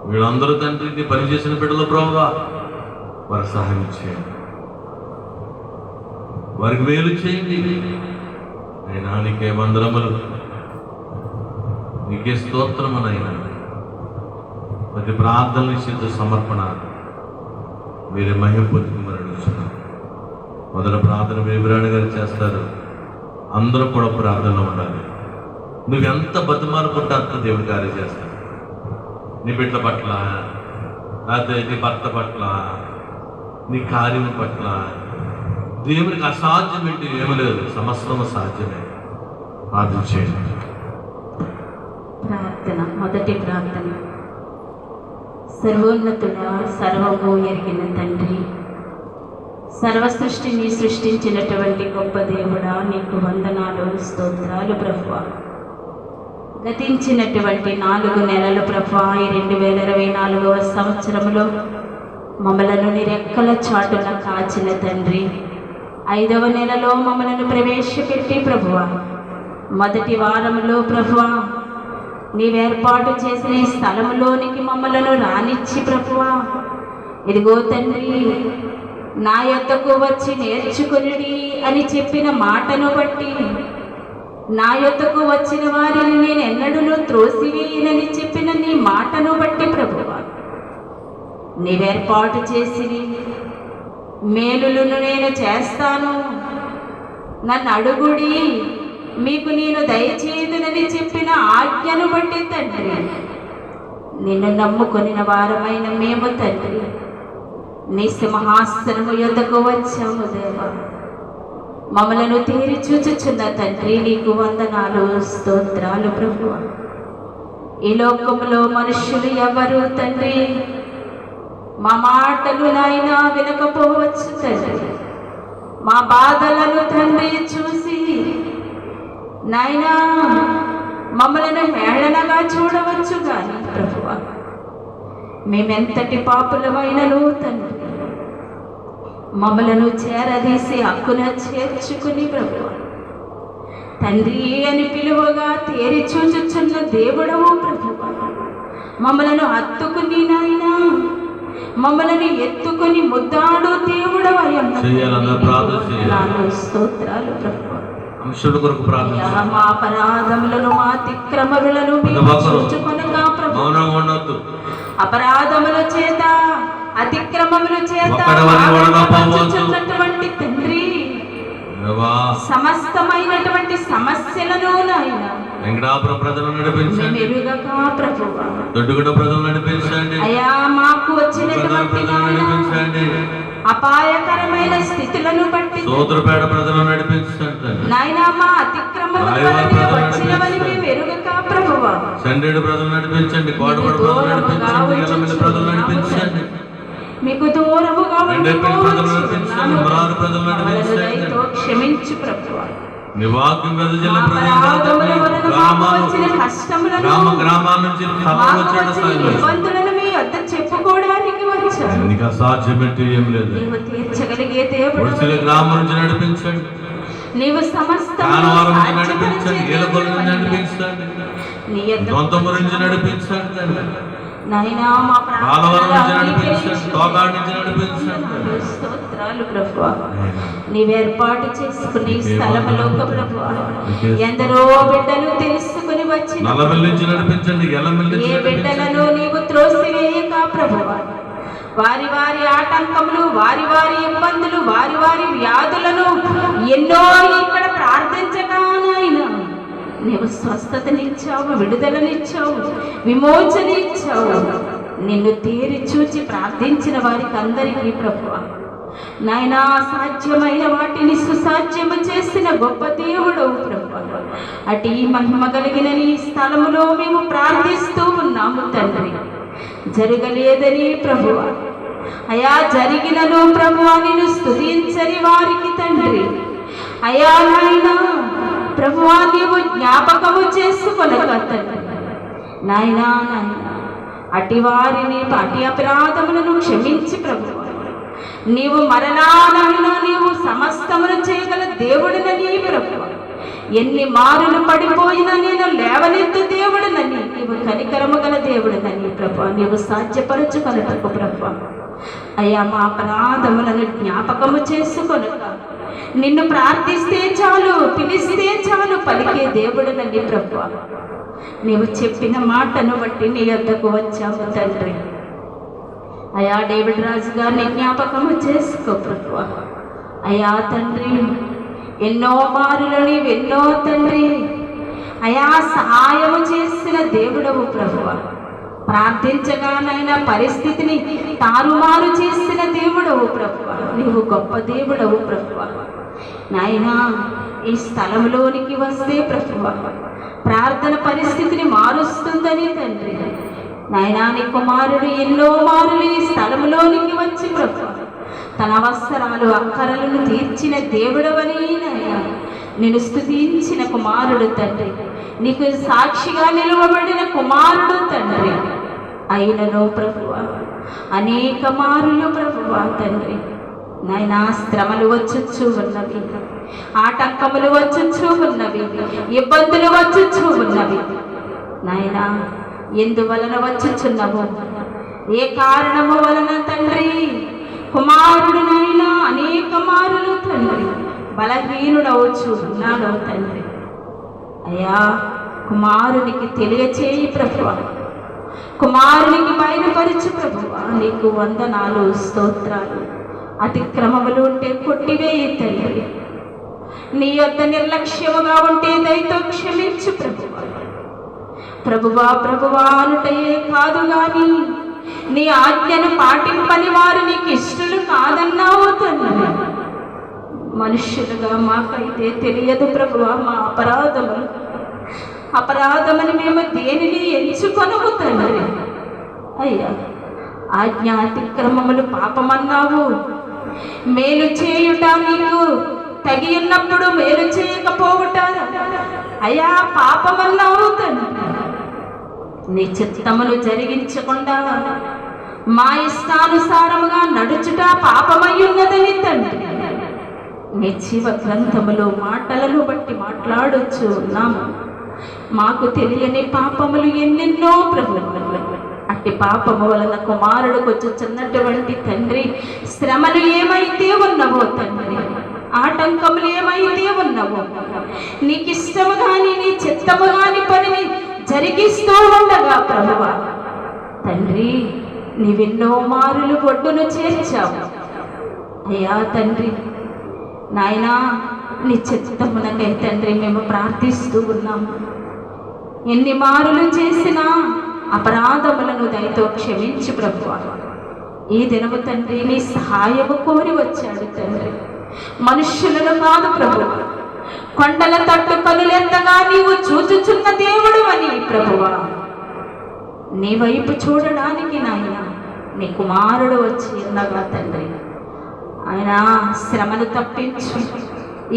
వీళ్ళందరూ తండ్రి పని చేసిన బిడ్డలు ప్రభువా, వారి సహాయం చేయండి, వారికి మేలు చేయండి. అయినా నీకే వందనములు, నీకే స్తోత్రమునైనా. ప్రతి ప్రార్థన నిశ్చిత సమర్పణ మీరే మహిమ పొందుకుమని అడుగుతున్నాను. మొదటి ప్రార్థన వేబిరాణి గారు చేస్తారు. అందరూ కూడా ప్రార్థనలో ఉండాలి. నువ్వెంత బతిమాలుకుంటే అంత దేవుడి కార్యం చేస్తాడు. నీ బిడ్డల పట్ల, లేకపోతే నీ భర్త పట్ల, నీ కార్యం పట్ల దేవునికి అసాధ్యం ఏంటి ఏమీ లేదు, సమస్తము సాధ్యమే. ప్రార్థన చేయండి. ప్రార్థన. మొదటి ప్రార్థన. సర్వోన్నతుడా, సర్వము ఎరిగిన తండ్రి, సర్వ సృష్టిని సృష్టించినటువంటి గొప్ప దేవుడా, నీకు వందనాలు, స్తోత్రాలు ప్రభువా. గతించినటువంటి 4 నెలలు ప్రభువా, ఈ 2024వ సంవత్సరంలో మమ్మలను నీ రెక్కల చాటున కాచిన తండ్రి, 5వ నెలలో మమ్మలను ప్రవేశపెట్టి ప్రభువా, మొదటి వారంలో ప్రభువా నీవేర్పాటు చేసిన ఈ స్థలములోనికి మమ్మలను రానిచ్చి ప్రభువా, ఇదిగో తండ్రి నా యొద్దకు వచ్చి నేర్చుకునుడి అని చెప్పిన మాటను బట్టి, నా యొద్దకు వచ్చిన వారిని నేను ఎన్నడూ త్రోసివేయనని చెప్పిన నీ మాటను బట్టి ప్రభువా, నీవేర్పాటు చేసి మేలులను నేను చేస్తాను, నన్ను అడుగుడి మీకు నేను దయచేదునని చెప్పిన ఆజ్ఞను బట్టి తండ్రి, నిన్ను నమ్ముకొనిన వారమైన మేము తండ్రి నీ సింహాసనము యొద్దకు వచ్చాము దేవా. మమ్మలను తీరి చూచుచున్న తండ్రి నీకు వందనాలు, స్తోత్రాలు ప్రభువా. ఈ లోకములో మనుషులు ఎవరు తండ్రి మా మాటలు నాయనా వినకపోవచ్చు తండ్రి, మా బాధలను తండ్రి చూసి నాయనా మమ్మలను హేళనగా చూడవచ్చు కానీ ప్రభువా, మేమెంతటి పాపులమైనను తండ్రి మమ్మలను చేరదీసి హక్కున చేర్చుకుని ప్రభువా తండ్రి అని పిలువగా తేరి చూచుచున్న దేవుడవు ప్రభువా, మమ్మలను హత్తుకుని నాయనా మమ్మల్ని ఎత్తుకుని ముద్దాడు దేవుడు స్తోత్రాలు ప్రభువా. మా అపరాధములను మా అతిక్రమములను అపరాధముల చేత అతిక్రమముల చేత తండ్రి సమస్తమైనటువంటి సమస్యలను నాయన వెంకటాపురం ప్రజలను నడిపించండి, దొడ్డుగూడ ప్రజలను నడిపించండి, అయ్యా మాకు వచ్చినటువంటి అపాయకరమైన స్థితులను బట్టి సోదరపేట ప్రజలను నడిపించండి, నాయనా మా అతిక్రమములను వచ్చినవని మేము ఎరుగక ప్రభువా, చండేడు ప్రజలను నడిపించండి, కోటపడ ప్రజలను నడిపించండి, ఎల్లమిల్లి ప్రజలను నడిపించండి, మీకు దూరముగా క్షమించు ప్రభువా. నీ వాక్యం గ్రామాల నుంచి ఇబ్బందులను మీ వద్ద చెప్పుకోవడానికి వచ్చాను. నీకు అసాధ్యమంటే ఏం లేదు. తీర్చగలిగే దేవుడు గ్రామం నుంచి నడిపించండి, నీవు సమస్త నడిపించండి, ఏలకొల నుంచి నడిపించండి, దొంతము నుంచి నడిపించండి, నీవేర్పాటు చేసుకుని స్థలములో ఎందరో బిడ్డలు తెలుసుకుని వచ్చి ఏ బిడ్డలను నీవు త్రోసివేయక ప్రభువా, వారి వారి ఆటంకములు, వారి వారి ఇబ్బందులు, వారి వారి వ్యాధులను ఎన్నో ఇక్కడ ప్రార్థించగా నాయనా నీవు స్వస్థతనిచ్చావు, విడుదలనిచ్చావు, విమోచనిచ్చావు. నిన్ను తేరి చూచి ప్రార్థించిన వారికి అందరికీ ప్రభువా నాయనా అసాధ్యమైన వాటిని సుసాధ్యము చేసిన గొప్ప దేవుడవు ప్రభువా. అటు మహిమ కలిగిన నీ స్థలములో మేము ప్రార్థిస్తూ ఉన్నాము తండ్రి. జరగలేదని ప్రభువా, అయా జరిగినను ప్రభువా నిన్ను స్తుతించని వారికి తండ్రి అయా నాయనా ప్రభువా నీవు జ్ఞాపకము చేసుకొనక తండ్రి నాయనా నాయనా అటి వారిని అటి అపరాధములను క్షమించి ప్రభువా, నీవు మరలా నాయనా నీవు సమస్తమును చేయగల దేవుడినని ప్రభువా, ఎన్ని మారులు పడిపోయినా నేను లేవనెత్తు దేవుడునని, నీవు కనికరము గల దేవుడునని ప్రభా నీవు సాధ్యపరచుకొనుటకు ప్రభా అయ్యా మా అపరాధములను జ్ఞాపకము చేసుకొనుక నిన్ను ప్రార్థిస్తే చాలు, పిలిస్తే చాలు పలికే దేవుడునని ప్రభా నీవు చెప్పిన మాటను బట్టి నీ యొద్దకు వచ్చాము తండ్రి. అయా డేవిడ్ రాజు గారిని జ్ఞాపకము చేసుకో ప్రభా. అయా తండ్రి ఎన్నో మారులని ఎన్నో తండ్రి అయా సహాయము చేసిన దేవుడవు ప్రభువా, ప్రార్థించగానైనా పరిస్థితిని తారుమారు చేసిన దేవుడవు ప్రభువా, నీవు గొప్ప దేవుడవు ప్రభువా. నాయనా ఈ స్థలంలోనికి వస్తే ప్రభువా ప్రార్థన పరిస్థితిని మారుస్తుందని తండ్రి నాయనా నీ కుమారుడు ఎన్నో మారులు ఈ స్థలంలోనికి వచ్చి ప్రభువా తన అవసరాలు అక్కరలను తీర్చిన దేవుడవని నాయనా నేను స్తుతించిన కుమారుడు తండ్రి, నీకు సాక్షిగా నిలువబడిన కుమారుడు తండ్రి. అయినను ప్రభువా అనేక మారులు ప్రభువా తండ్రి నాయనా శ్రమలు వచ్చుచూ ఉన్నవి, ఆటంకములు వచ్చుచూ ఉన్నవి, ఇబ్బందులు వచ్చుచూ ఉన్నవి. నాయనా ఎందువలన వచ్చుచున్నవు, ఏ కారణము వలన తండ్రి కుమారుడు నాయనా అనేక మారులు తండ్రి బలహీనుడవచ్చు ఉన్నాడు తండ్రి. అయ్యా కుమారునికి తెలియచేయి ప్రభువా, కుమారునికి బయలుపరచు ప్రభువా. నీకు వందనాలు స్తోత్రాలు. అతిక్రమములు ఉంటే కొట్టివేయి తండ్రి, నీ యొద్ద నిర్లక్ష్యముగా ఉంటే దయతో క్షమించు ప్రభువా. ప్రభువా ప్రభువా అనుటయే కాదు గాని నీ ఆజ్ఞను పాటింపని వారు నీకు ఇష్టలు కాదన్నావు తండ్రి. మనుష్యులుగా మాకైతే తెలియదు ప్రభువా మా అపరాధమని మేము దేనిని ఎంచుకొనము తండ్రి. అయ్యా ఆజ్ఞ అతిక్రమములు పాపమన్నావు, మేలు చేయుట నీకు తగి ఉన్నప్పుడు మేలు చేయకపోవుట అయ్యా పాపమన్నావు తండ్రి. నీ చిత్తములు జరిగించకుండా మా ఇష్టానుసారముగా నడుచుట పాపమయ్యున్నదని తండ్రి నీ జీవ గ్రంథములో మాటలను బట్టి మాట్లాడొచ్చు ఉన్నాము. మాకు తెలియని పాపములు ఎన్నెన్నో ప్రభువు, అట్టి పాపము వలన కుమారుడికి వచ్చుచున్నటువంటి తండ్రి శ్రమలు ఏమైతే ఉన్నవో తండ్రి, ఆటంకములు ఏమైతే ఉన్నవో నీకు ఇష్టము కానీ నీ చిత్తము కాని పనిని జరిగిస్తూ ఉండగా ప్రభువా తండ్రి నీవెన్నో మారులు ఒడ్డును చేర్చావు. అయ్యా తండ్రి నాయనా నీ చిత్తముననే తండ్రి మేము ప్రార్థిస్తూ ఉన్నాము. ఎన్ని మారులు చేసినా అపరాధములను దయతో క్షమించు ప్రభువా. ఈ దినము తండ్రి నీ సహాయము కోరి వచ్చాడు తండ్రి, మనుష్యులను కాదు ప్రభువా. కొండల తట్టు కనులెత్తగా నీవు చూచుచున్న దేవుడు అని ప్రభువా నీ వైపు చూడడానికి నాయన నీ కుమారుడు వచ్చి ఉండగా తండ్రి ఆయన శ్రమను తప్పించు,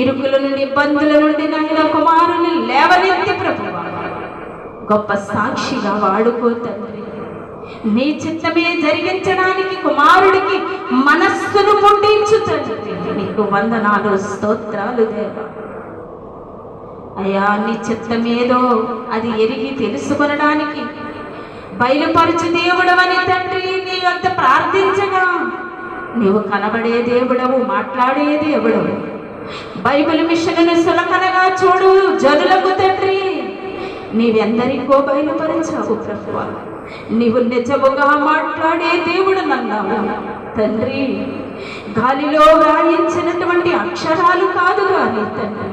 ఇరుకుల నుండి ఇబ్బందుల నుండి నాయన కుమారుని లేవనెత్తి ప్రభువా గొప్ప సాక్షిగా వాడుకో తండ్రి. నీ చిత్తమే జరిగించడానికి కుమారుడికి మనస్సును పుట్టించు తండ్రి. నీకు వందనాలు స్తోత్రాలు దేవా. అయ్యా నీ చిత్తమేదో అది ఎరిగి తెలుసుకొనడానికి బయలుపరచు దేవుడవని తండ్రి నీ వద్ద ప్రార్థించగా నీవు కనబడే దేవుడవు, మాట్లాడే దేవుడవు. బైబిల్ మిషన్ను సులకనగా చూడు జనులకు తండ్రి నీవెందరికో బయలుపరచావు ప్రభువా. నీవు నిజముగా మాట్లాడే దేవుడు నన్నావు తండ్రి. గాలిలో వ్రాయించినటువంటి అక్షరాలు కాదు కానీ తండ్రి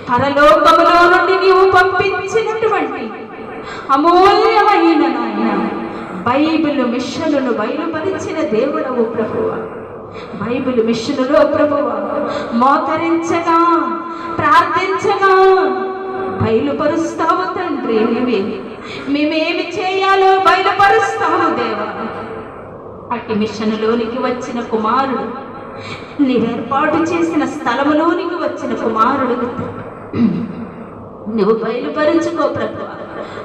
పరలోకములో నుండి నీవు పంపించినటువంటి అమూల్యమైన నాయన బైబిల్ మిషన్ను బయలుపరిచిన దేవుడవు ప్రభువా. బైబిల్ మిషన్లో ప్రభువా మోకరించగా ప్రార్థించగా బయలుపరుస్తావు తండ్రి. మేమేమి చేయాలో బయలుపరుస్తావు దేవా. అట్టి మిషన్లోనికి వచ్చిన కుమారుడు, నీవేర్పాటు చేసిన స్థలములోనికి వచ్చిన కుమారుడు నువ్వు బయలుపరుచుకో ప్రభువా.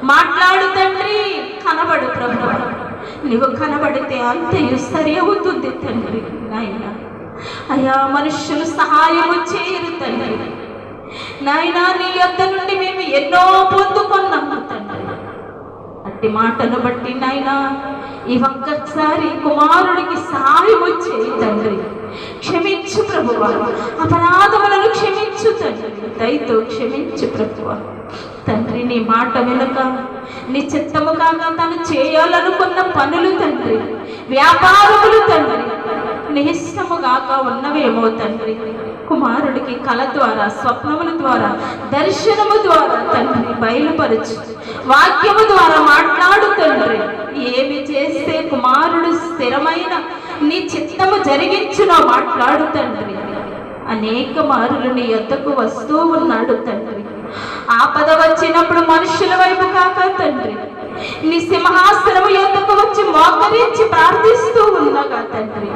మాట్లాడు తండ్రి, కనబడు ప్రభువా. నువ్వు కనబడితే అంతయు సరి అవుతుంది తండ్రి నాయన. అయ్యా మనుష్యులు సహాయము చేయరు తండ్రి, నాయనా నీ యొద్ద నుండి మేము ఎన్నో పొందుకున్నాము తండ్రి. అట్టి మాటను బట్టి నాయనా ఈ ఒక్కసారి కుమారుడికి సహాయం చేయి తండ్రి. క్షమించు ప్రభువా, అపరాధములను క్షమించు తండ్రి, దయతో క్షమించు ప్రభువా. తండ్రి నీ మాట వెనుక నీ చిత్తము కాక తను చేయాలనుకున్న పనులు తండ్రి, వ్యాపారములు తండ్రి నీ ఇష్టము కాక ఉన్నవేమో తండ్రి. కుమారుడికి కళ ద్వారా, స్వప్నముల ద్వారా, దర్శనము ద్వారా తండ్రి బయలుపరచు, వాక్యము ద్వారా మాట్లాడు తండ్రి. ఏమి చేస్తే కుమారుడు స్థిరమైన నీ చిత్తము జరిగించునో మాట్లాడు తండ్రి. అనేక మారులు నీ యొద్దకు వస్తూ ఉన్నాడు తండ్రి. ఆపద వచ్చినప్పుడు మనుషుల వైపు కాక తండ్రి నీ సింహాసనము యొద్దకు వచ్చి మోకరించి ప్రార్థిస్తూ ఉన్నగా తండ్రి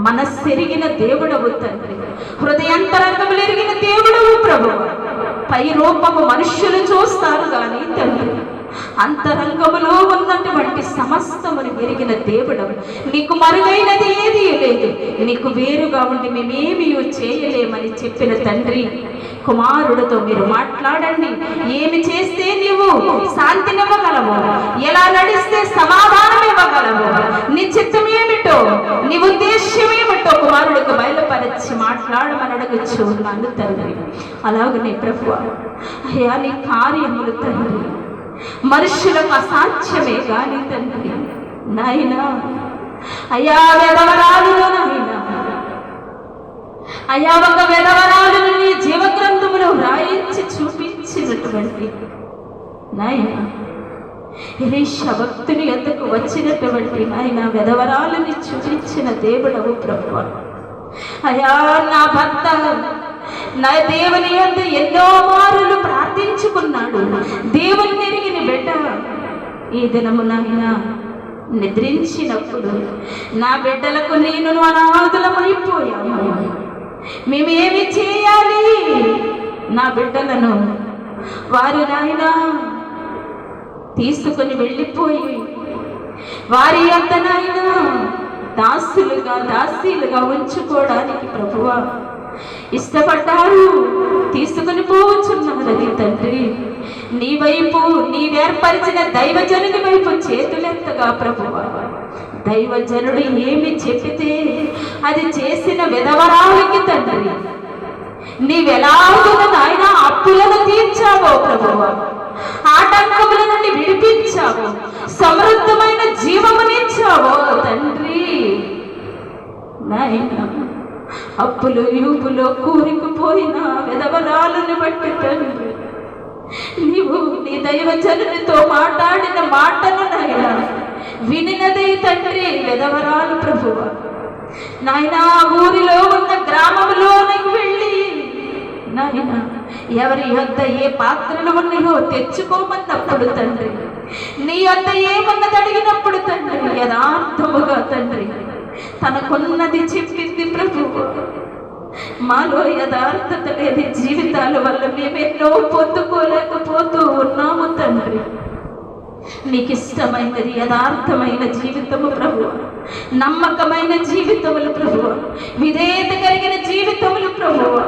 మనస్సెరిగిన దేవుడవు తండ్రి, హృదయాంతరంగములు ఎరిగిన దేవుడవు ప్రభువు. పై రూపము మనుష్యులు చూస్తారు కానీ తండ్రి అంతరంగములో ఉన్నటువంటి సమస్తమును ఎరిగిన దేవుడవు. నీకు మరుగైనది ఏది లేదు, నీకు వేరుగా ఉండి మేమేమీ చేయలేమని చెప్పిన తండ్రి కుమారుడితో మీరు మాట్లాడండి. ఏమి చేస్తే నీవు శాంతినివ్వగలవు, ఎలా నడిస్తే సమాధానం ఇవ్వగలవు, నీ చిత్తం ఏమిటో, నీ ఉద్దేశ్యం ఏమిటో కుమారుడికి బయలుపరిచి మాట్లాడమని అడుగుచు ఉన్నాను తండ్రి. అలాగనే ప్రభువా అయ్యా నీ కార్యములు తండ్రి మనుష్యులకు అసాధ్యమే కానీ తండ్రి నాయనా అయ్యా వెదవరాలులో నాయనా అయ్యా ఒక వెదవరాలును నీ జీవగ్రంథములో వ్రాయించి చూపించినటువంటి నాయన ఎలీషా భక్తుని యొద్దకు వచ్చినటువంటి నాయన వెదవరాలని చూపించిన దేవుడవు ప్రభువా. అయ్యా నా భర్త నా దేవుని యొద్ద ఎన్నో మారులు ప్రార్థించుకున్నాడు, దేవుని ఎరిగిన బిడ్డ ఈ దినము నాయన నిద్రించినప్పుడు నా బిడ్డలకు నేను అనాథులమైపోయాము, మేమేమి చేయాలి? నా బిడ్డలను వారు నాయన తీసుకుని వెళ్ళిపోయి వారి యొక్క నాయన దాసీలుగా ఉంచుకోవడానికి ప్రభువా ఇష్టపడ్డారు, తీసుకుని పోవచ్చున్నది తండ్రి. నీ వైపు నీవేర్పరిచిన దైవజనుని వైపు చేతులెత్తగా ప్రభువా దైవజనుడు ఏమి చెప్పితే అది చేసిన విధవరాలకి తండ్రి నీవెలాగున నాయన అప్పులను తీర్చావో ప్రభువా, ఆటంకముల నుండి విడిపించావు, సమృద్ధమైన జీవమునిచ్చావో తండ్రి నాయన. అప్పులు యూపులో కూరుకుపోయిన విధవరాలను బట్టి తండ్రి నీవు నీ దైవజనునితో మాట్లాడిన మాటను నాయన వినినదే తండ్రి విధవరాలు ప్రభువా. నాయన ఊరిలో ఉన్న గ్రామంలోనికి వెళ్ళి నాయన ఎవరి యొద్ద ఏ పాత్రలు ఉన్నాయో తెచ్చుకోమన్నప్పుడు తండ్రి, నీ యొద్ద ఏమన్నది అడిగినప్పుడు తండ్రి యథార్థముగా తండ్రి తనకున్నది చెప్పింది ప్రభువు. మాలో యథార్థత లేని జీవితాల వల్ల మేమెన్నో పొందుకోలేకపోతూ ఉన్నాము తండ్రి. నీకు ఇష్టమైనది యథార్థమైన జీవితము ప్రభువు, నమ్మకమైన జీవితములు ప్రభువు, విధేయత కలిగిన జీవితములు ప్రభువు.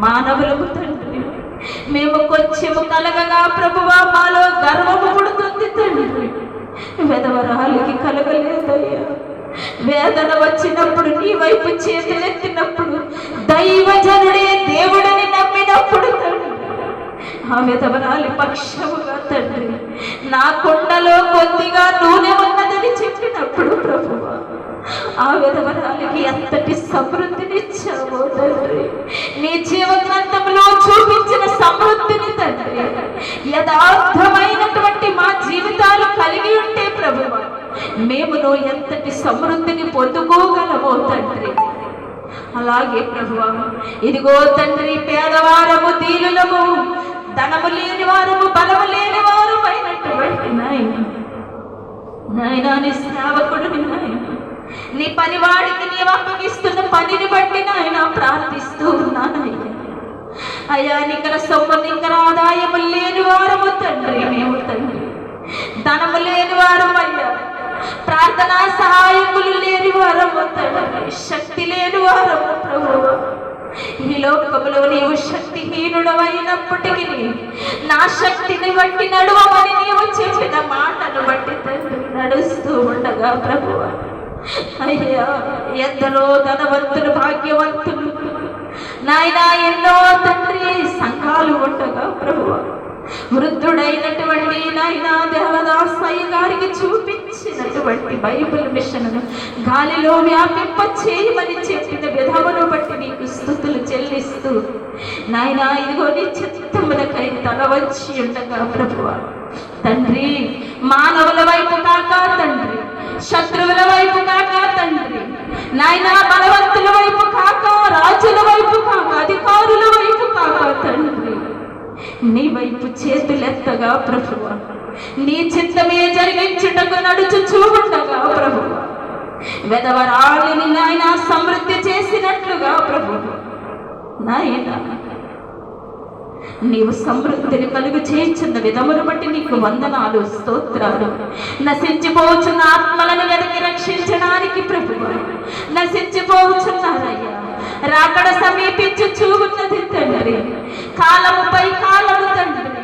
మానవులకు తండ్రి మేము కొంచెము కలగగా ప్రభువా మాలో గర్వము పుడుతుంది తండ్రి, వెధవరాలికి కలగలేదయ్యా. వేదన వచ్చినప్పుడు నీ వైపు చేతులెత్తినప్పుడు దైవజనుడే దేవుడిని నమ్మినప్పుడు తండ్రి ఆ విధవరాలి పక్షముగా తండ్రి నా కుండలో కొద్దిగా నూనె ఉన్నదని చెప్పినప్పుడు ప్రభువా ఆ విధవరాలికి ఎంతటి సమృద్ధినిచ్చావో తండ్రి. నీ జీవగ్రంథంలో చూపించిన సమృద్ధిని తండ్రి యథార్థమైనటువంటి మా జీవితాలు కలిగి ఉంటే ప్రభువా మేమును ఎంతటి సమృద్ధిని పొందుకోగలమో తండ్రి. అలాగే ప్రభువా ఇదిగో తండ్రి పేదవారము దీనులము ధనము లేని వారము బలము లేని వారు అయినటువంటి నాయన నీ సేవకుడిని నాయన నీ పనివాడికి నీవు అప్పగిస్తున్న పనిని బట్టి నాయన ప్రార్థిస్తూ ఉన్నానయ్యా. అయ్యా నికర సొమ్ము నికర ఆదాయము లేని వారము తండ్రి మేము తండ్రి, ధనము లేని వారము అయ్యా, ప్రార్థనా సహాయకులు లేని వారము తండ్రి, శక్తి లేని వారము ప్రభువు. ఈ లోకములో నీవు శక్తిహీనుడవైనప్పటికీ నా శక్తిని బట్టి నడువమని నీవు చెప్పిన మాటను బట్టి తండ్రి నడుస్తూ ఉండగా ప్రభువా, అయ్యా ఎందరో ధనవంతులు భాగ్యవంతులు నాయనా, ఎన్నో తండ్రి సంఘాలు ఉండగా ప్రభువా, వృద్ధుడైనటువంటి నాయనా దేవదాసయ్య గారికి చూపించినటువంటి బైబిల్ మిషన్ను గాలిలో వ్యాపింప చేయమని చెప్పిన విధమును బట్టి నీకు స్తుతులు చెల్లిస్తూ నాయనా, ఇదిగో నీ చిత్తములకై తల వచ్చి ఉండగా ప్రభువా తండ్రి, మానవుల వైపు కాక తండ్రి, శత్రువుల వైపు కాక తండ్రి, నాయనా బలవంతుల వైపు కాక, రాజుల వైపు కాక, అధికారుల వైపు కాక తండ్రి, నీ వైపు చేతులెత్తగా ప్రభువా, నీ చిత్తమే జరిగించుటకు నడుచుచూ ఉండగా ప్రభువా, వెదవరాలిని నాయనా సమృద్ధి చేసినట్లుగా ప్రభువా నాయనా, నీవు సమృద్ధిని కలుగు చేయించున్న విధమును బట్టి నీకు వందనాలు, స్తోత్రాలు. నశించిపోవచ్చున్న ఆత్మలను వెతికి రక్షించడానికి ప్రభువా నశించిపోవచ్చున్నారయ్యా, రాకడ సమీపించుచూ ఉన్నది తండ్రి, కాలముపై కాలము తండ్రి,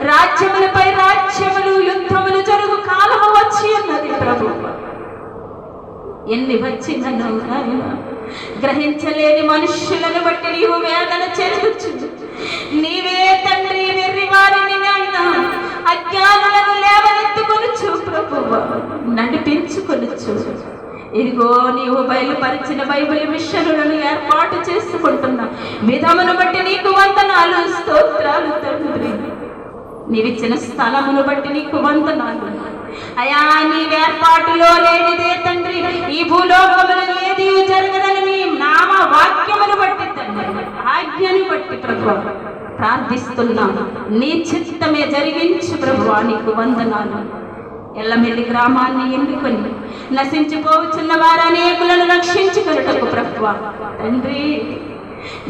రాజ్యములపై రాజ్యములు, యుద్ధములు జరుగు కాలము వచ్చి ఉన్నది ప్రభువా. ఎన్ని వచ్చినను నాయనా గ్రహించలేని మనుష్యులను బట్టి నీవు వేదన చెందొచ్చు. నీవే తండ్రి వెర్రి వారిని నాయనా అజ్ఞానులను లేవనెత్తుకొనుచు ప్రభువా నడిపించుకొనుచు. ఇదిగో నీవు బయలుపరిచిన బైబిల్ మిషనులను ఏర్పాటు చేసుకుంటున్న విధమును బట్టి నీకు వందనాలు, స్తోత్రాలు తండ్రి. నీవిచ్చిన స్థలమును బట్టి నీకు వందనాలు అయా. నీవేర్పాటులో లేనిదే తండ్రి ఈ భూలోకములు ఏది జరగదని నీ నామ వాక్యమును బట్టి తండ్రి, ఆజ్ఞను బట్టి ప్రభువా ప్రార్థిస్తున్నాను. నీ చిత్తమే జరిగించు ప్రభువా, నీకు వందనాలు. ఎల్లమెల్లి గ్రామాన్ని ఎన్నుకొని నశించిపోవచ్చున్న వారు అనేకులను రక్షించుకొనుటకు ప్రభువా తండ్రి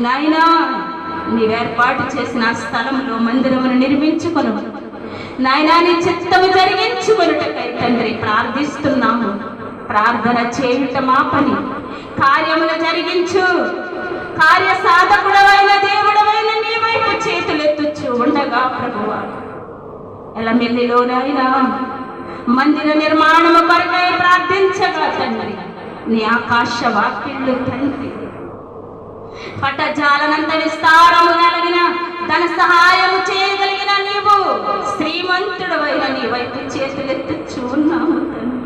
నాయనా, నీవేర్పాటు చేసిన స్థలంలో మందిరమును నిర్మించుకొను నాయనా, నీ చిత్తము జరిగించుకొనుటకై తండ్రి ప్రార్థిస్తున్నాము. ప్రార్థన చేయుట మా పని, కార్యములు జరిగించు. కార్య సాధకుడవైన దేవుడవైన నీ వైపు చేతులెత్తుచు ఉండగా ప్రభువా ఎల్లమెల్లిలో నాయనా మందిర నిర్మాణము కొరకై ప్రార్థించగా తండ్రి, నీ ఆకాశ వాక్యులు తండ్రి పట్టజాలనంత విస్తారము కలిగిన తన సహాయము చేయగలిగిన నీవు శ్రీమంతుడవైన నీ వైపు చేతులెత్తుచూ ఉన్నాము తండ్రి.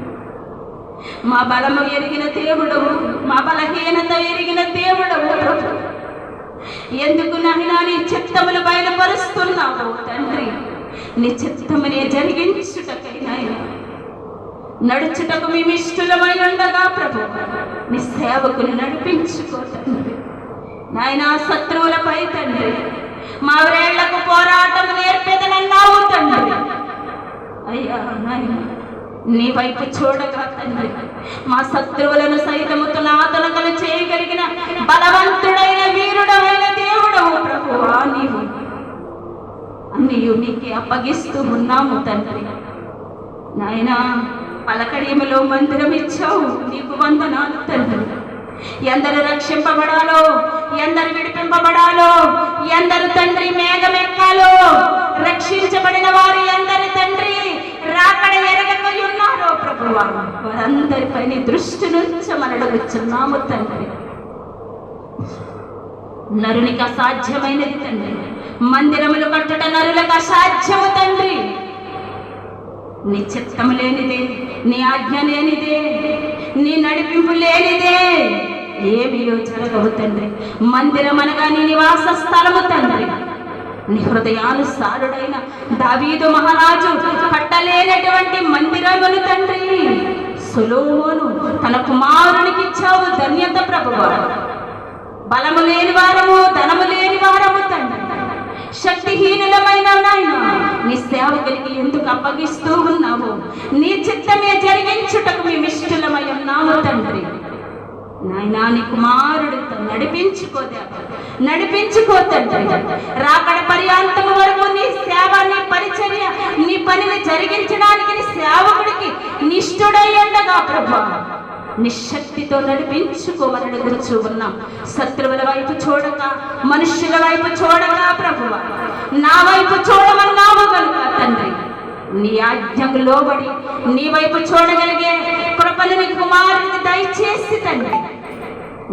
మా బలము ఎరిగిన దేవుడవు, మా బలహీనత ఎరిగిన దేవుడవు ప్రభు. ఎందుకు నాయనా నీ చిత్తములు బయలుపరుస్తున్నావు తండ్రి, నీ చిత్తమునే జరిగించుటకై నాయనా నడుచుటకు మేము ఇష్టలమై ఉండగా ప్రభు నీ సేవకుని నడిపించుకో తండ్రి నాయనా. శత్రువులపై తండ్రి మా వేళ్లకు పోరాటం నేర్పేదనన్నావు తండ్రి. అయ్యా నాయనా నీ వైపు చూడగా తండ్రి మా శత్రువులను సైతము తునాతునకలు చేయగలిగిన బలవంతుడైన వీరుడైన దేవుడవు ప్రభువా. నీవు అన్నీయు నీకే అప్పగిస్తూ ఉన్నాము తండ్రి నాయనా. పలకడియములో మందిరం ఇచ్చావు, నీకు వందనాలు తండ్రి. ఎందరు రక్షింపబడాలో, ఎందరు విడిపింపబడాలో, ఎందరు తండ్రి మేఘమెక్కాలో, రక్షించబడిన వారు ఎందరు తండ్రి రాకడ ఎరగక ఉన్నారో ప్రభువా వారందరిపై నీ దృష్టి నుంచమనడుగుచున్నాము తండ్రి. నరునికి అసాధ్యమైనది తండ్రి, మందిరములు కట్టుట నరులకు అసాధ్యము తండ్రి. నీ చిత్తము లేనిదే, నీ ఆజ్ఞ లేనిదే, నీ నడిపింపు లేనిదే ఏమియో జరగవు తండ్రి. మందిరం అనగా నీ నివాస స్థలము తండ్రి. నీ హృదయానుసారుడైన దావీదు మహారాజు కట్టలేనటువంటి మందిరమును తండ్రి సొలొమోను తన కుమారునికి ఇచ్చావు ధన్యత ప్రభువా. బలము లేని వారము, ధనము లేని వారము తండ్రి, శక్తిహీనులమైన నాయన నీ సేవకునికి ఎందుకు అప్పగిస్తూ ఉన్నావు? నీ చిత్తమే జరిగించుటకు మేము ఇష్టలమై ఉన్నాము తండ్రి నాయనా. నీ కుమారుడితో నడిపించుకో తండ్రి. రాకడ పర్యాంతము వరకు నీ సేవ, నీ పరిచర్య, నీ పనిని జరిగించడానికి నీ సేవకుడికి నిష్ఠుడై ఉండగా ప్రభా నిశక్తితో నడిపించుకోమని అడుగుచూ ఉన్నాం. శత్రువుల వైపు చూడక, మనుష్యుల వైపు చూడక ప్రభువా, నా వైపు చూడమన్నావు కనుక తండ్రి, నీ ఆజ్ఞకు లోబడి నీ వైపు చూడగలిగే కృపను నీ కుమారుని దయచేసి తండ్రి,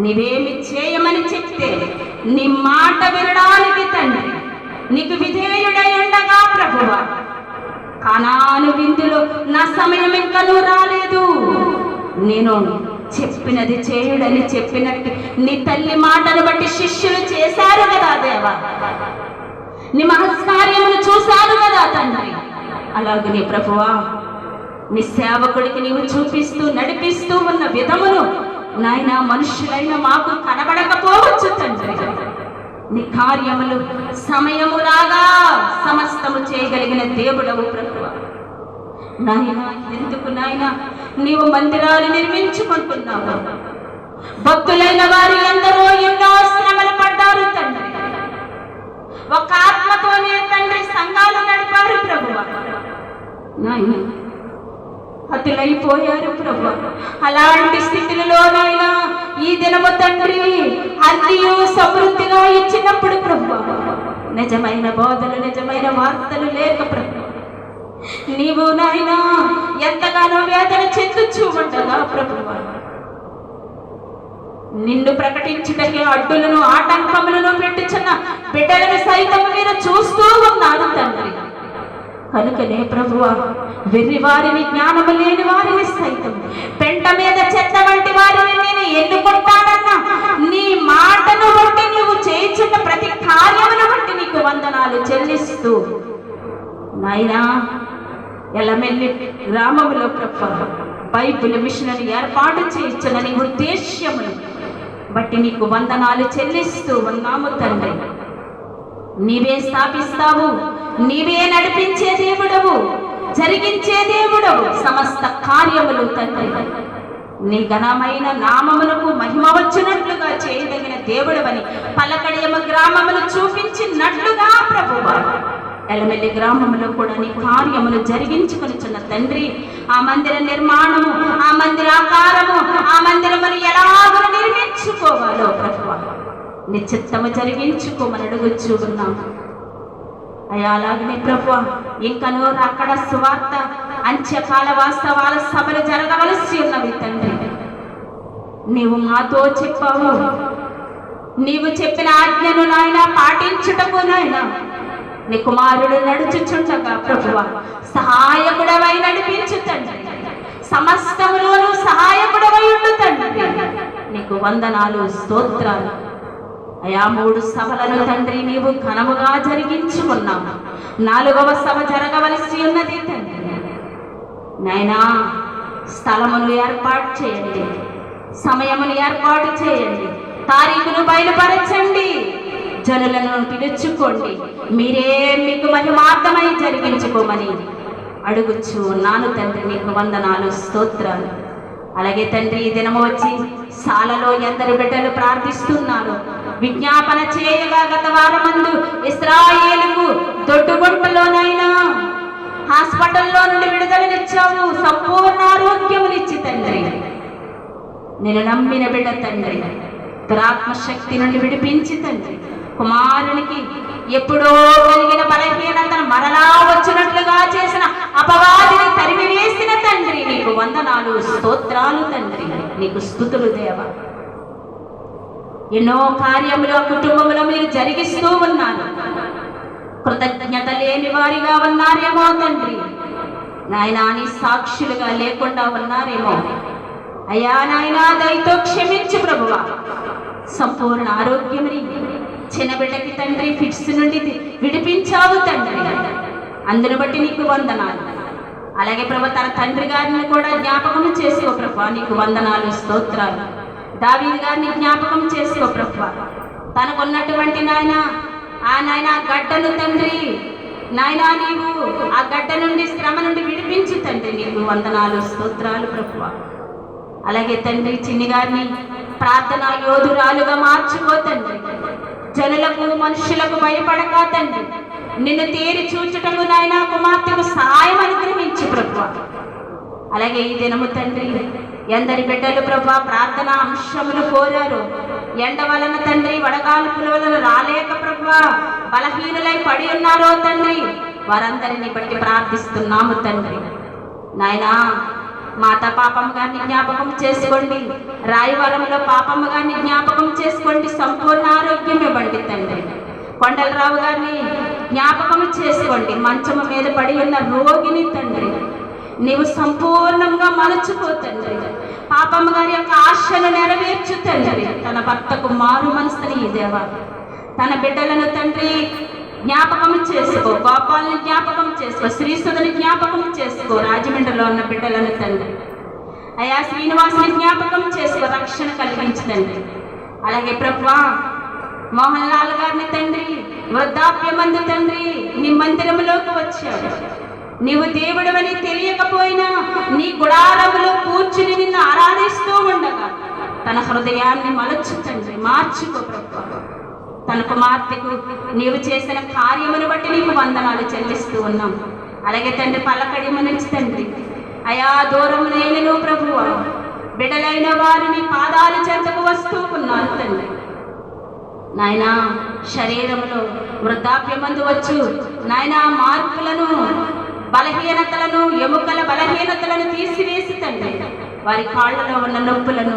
నీవేమి చేయమని చెప్తే నీ మాట వినడానికి తండ్రి నీకు విధేయుడై ఉండగా ప్రభువా, కానాను విందులో నా సమయం ఇంకనూ రాలేదు, నేను చెప్పినది చేయుడని చెప్పినట్టు నీ తల్లి మాటను బట్టి శిష్యులు చేశారు కదా దేవా, నీ మహత్కార్యమును చూశారు కదా తండ్రి. అలాగనే ప్రభువా, నీ సేవకుడికి నీవు చూపిస్తూ నడిపిస్తూ ఉన్న విధమును నాయన మనుషులైన మాకు కనబడకపోవచ్చు తండ్రి. నీ కార్యములు సమయము రాగా సమస్తము చేయగలిగిన దేవుడవు ప్రభువా. నాయన ఎందుకు నాయన నీవు మందిరాలు నిర్మించుకుంటున్నావు? భక్తులైన వారు ఎందరో ఎన్నో శ్రమలు పడ్డారు తండ్రి. ఒక ఆత్మతోనే తండ్రి సంఘాలు నడిపారు ప్రభువా. నాయన హతులైపోయారు ప్రభు. అలాంటి స్థితిలోనైనా ఈ దినము తండ్రి అన్నియు సమృద్ధిగా ఇచ్చినప్పుడు ప్రభు, నిజమైన బోధలు, నిజమైన వార్తలు లేక ప్రభు, నీవు నాయనా ఎంతగానో వేదన చెందుచూ ఉండగా ప్రభు, నిన్ను ప్రకటించుటకే అడ్డులను ఆటంకములను పెట్టుచున్న బిడ్డలను సైతం మీరు చూస్తూ ఉన్నారు తండ్రి. కనుకనే ప్రభువా, వెర్రి వారిని, జ్ఞానము లేని వారిని సైతం, పెంట మీద చెత్త వంటి వారిని నేను ఎన్నుకుంటానన్నా నీ మాటను బట్టి నువ్వు చేయుచున్న ప్రతి కార్యమును బట్టి నీకు వందనాలు చెల్లిస్తూ నాయనా ఎలమెల్లి గ్రామములో ప్రభు బైబిల్ మిషనరీ ఏర్పాటు చేయించిన నీ ఉద్దేశ్యమును బట్టి నీకు వందనాలు చెల్లిస్తూ ఉన్నాము తండ్రి. నీవే స్థాపిస్తావు, నీవే నడిపించే దేవుడవు, జరిగించే దేవుడవు, సమస్త కార్యములు తండ్రి నీ ఘనమైన నామములకు మహిమ వచ్చినట్లుగా చేయదగిన దేవుడవని పలకడియమ గ్రామములు చూపించినట్లుగా ప్రభువా, ఎలమెల్లి గ్రామంలో కూడా నీ కార్యములు జరిగించుకొనిచున్న తండ్రి, ఆ మందిర నిర్మాణము, ఆ మందిర ఆకారము, ఆ మందిరమును ఎలాగో నిర్మించుకోవాలో ప్రభువా నీ చిత్తము జరిగించుకోమని అడుగుచూ ఉన్నాము అయ్యా. అలాగనే ప్రభువా, ఇంకనూ అక్కడ సువార్త అంత్యకాల వాస్తవాల సభలు జరగవలసి ఉన్నవి తండ్రి. నీవు మాతో చెప్పావు, నీవు చెప్పిన ఆజ్ఞను నాయన పాటించుటకు నాయన నీ కుమారుడు నడుచుచుండగా ప్రభువా సహాయకుడవై నడిపించు తండ్రి, సమస్తములోనూ సహాయకుడవై ఉండు తండ్రి. నీకు వందనాలు, స్తోత్రాలు అయా. 3 సభలను తండ్రి నీవు ఘనముగా జరిగించుకున్నావు. 4వ సభ జరగవలసి ఉన్నది తండ్రి. నాయనా స్థలమును ఏర్పాటు చేయండి, సమయమును ఏర్పాటు చేయండి, తారీఖును బయలుపరచండి, జనులను పిలుచుకోండి, మీరే మీకు మహిమార్థమై జరిగించుకోమని అడుగుచు ఉన్నాను తండ్రి. నీకు వందనాలు, స్తోత్రాలు. అలాగే తండ్రి ఈ దినము వచ్చి సాలలో ఎందరు బిడ్డలు ప్రార్థిస్తున్నారు, విజ్ఞాపన చేయగా గత వారమందు ఇశ్రాయేలుకు దొడ్డుగుంటలోనైనా హాస్పిటల్లో నుండి విడుదలనిచ్చావు, సంపూర్ణ ఆరోగ్యమునిచ్చి తండ్రి నేను నమ్మిన బిడ్డ తండ్రి దురాత్మశక్తి నుండి విడిపించి తండ్రి కుమారునికి ఎప్పుడో కలిగిన బలహీనతను మరలా వచ్చినట్లుగా చేసిన అపవాదిని తరిమివేసిన తండ్రి నీకు వందనాలు, స్తోత్రాలు తండ్రి. నీకు స్తుతులు దేవా. ఎన్నో కార్యములు ఆ కుటుంబంలో మీరు జరిగిస్తూ ఉన్నారు. కృతజ్ఞత లేని వారిగా ఉన్నారేమో తండ్రి నాయనా, నీ సాక్షులుగా లేకుండా ఉన్నారేమో అయ్యా. నాయనా దయతో క్షమించు ప్రభువా. సంపూర్ణ ఆరోగ్యమని చిన్నబిడ్డకి తండ్రి ఫిట్స్ నుండి విడిపించావు తండ్రి, అందును బట్టి నీకు వందనాలు. అలాగే ప్రభు తన తండ్రి గారిని కూడా జ్ఞాపకం చేసుకో ప్రభు, నీకు వందనాలు, స్తోత్రాలు. దావీదు గారిని జ్ఞాపకం చేసుకో ప్రభు, తనకున్నటువంటి నాయన ఆ నాయన గడ్డను తండ్రి నాయనా నీవు ఆ గడ్డ నుండి శ్రమ నుండి విడిపించు తండ్రి. నీకు వందనాలు, స్తోత్రాలు ప్రభు. అలాగే తండ్రి చిన్ని గారిని ప్రార్థన యోధురాలుగా మార్చుకో తండ్రి. జనులకు మనుషులకు భయపడక తండ్రి నిన్ను తేరి చూచుటకు నాయన కుమార్తెకు సహాయం అనుగ్రహించు ప్రభు. అలాగే ఈ దినము తండ్రి ఎందరి బిడ్డలు ప్రభా ప్రార్థన అంశములు కోరారు. ఎండ వలన తండ్రి, వడగాల్పుల వలన రాలేక ప్రభా బలహీనులై పడి ఉన్నారో తండ్రి, వారందరినీ బట్టి ప్రార్థిస్తున్నాము తండ్రి. నాయనా, మాత పాపమ్మ గారిని జ్ఞాపకం చేసుకోండి, రాయవరంలో పాపమ్మ గారిని జ్ఞాపకం చేసుకోండి, సంపూర్ణ ఆరోగ్యం ఇవ్వండి తండ్రి. కొండలరావు గారిని జ్ఞాపకం చేసుకోండి, మంచము మీద పడి ఉన్న రోగిని తండ్రి నీవు సంపూర్ణంగా మలచుకో తండ్రి. పాపమ్మ గారి యొక్క ఆశను నెరవేర్చు తండ్రి. తన భర్తకు మారు మనసుని ఈ దేవా, తన బిడ్డలను తండ్రి జ్ఞాపకం చేసుకో, గోపాలని జ్ఞాపకం చేసుకో, శ్రీసుధని జ్ఞాపకం చేసుకో, రాజమండ్రిలో ఉన్న బిడ్డలను తండ్రి. అయా శ్రీనివాసుని జ్ఞాపకం చేసుకో, రక్షణ కలిగించండి. అలాగే ప్రభువా మోహన్ లాల్ గారిని తండ్రి వృద్ధాప్యమందు తండ్రి నీ మందిరంలోకి వచ్చాడు. నీవు దేవుడవని తెలియకపోయినా నీ గుడారములో కూర్చుని నిన్ను ఆరాధిస్తూ ఉండగా తన హృదయాన్ని మలచు తండ్రి, మార్చుకో ప్రభువా. తన కుమార్తెకు నీవు చేసిన కార్యమును బట్టి నీకు వందనాలు చెల్లిస్తూ ఉన్నాం. అలాగే తండ్రి పలకడిమ నుంచి తండ్రి అయా దూరం నేను ప్రభువా బిడలైన వారిని పాదాల చెంతకు వస్తూ ఉన్నారు తండ్రి. నాయనా, శరీరంలో వృద్ధాప్యమందు వచ్చు నాయనా మార్పులను, బలహీనతలను, ఎముకల బలహీనతలను తీసివేసి తండ్రి వారి కాళ్ళలో ఉన్న నొప్పులను,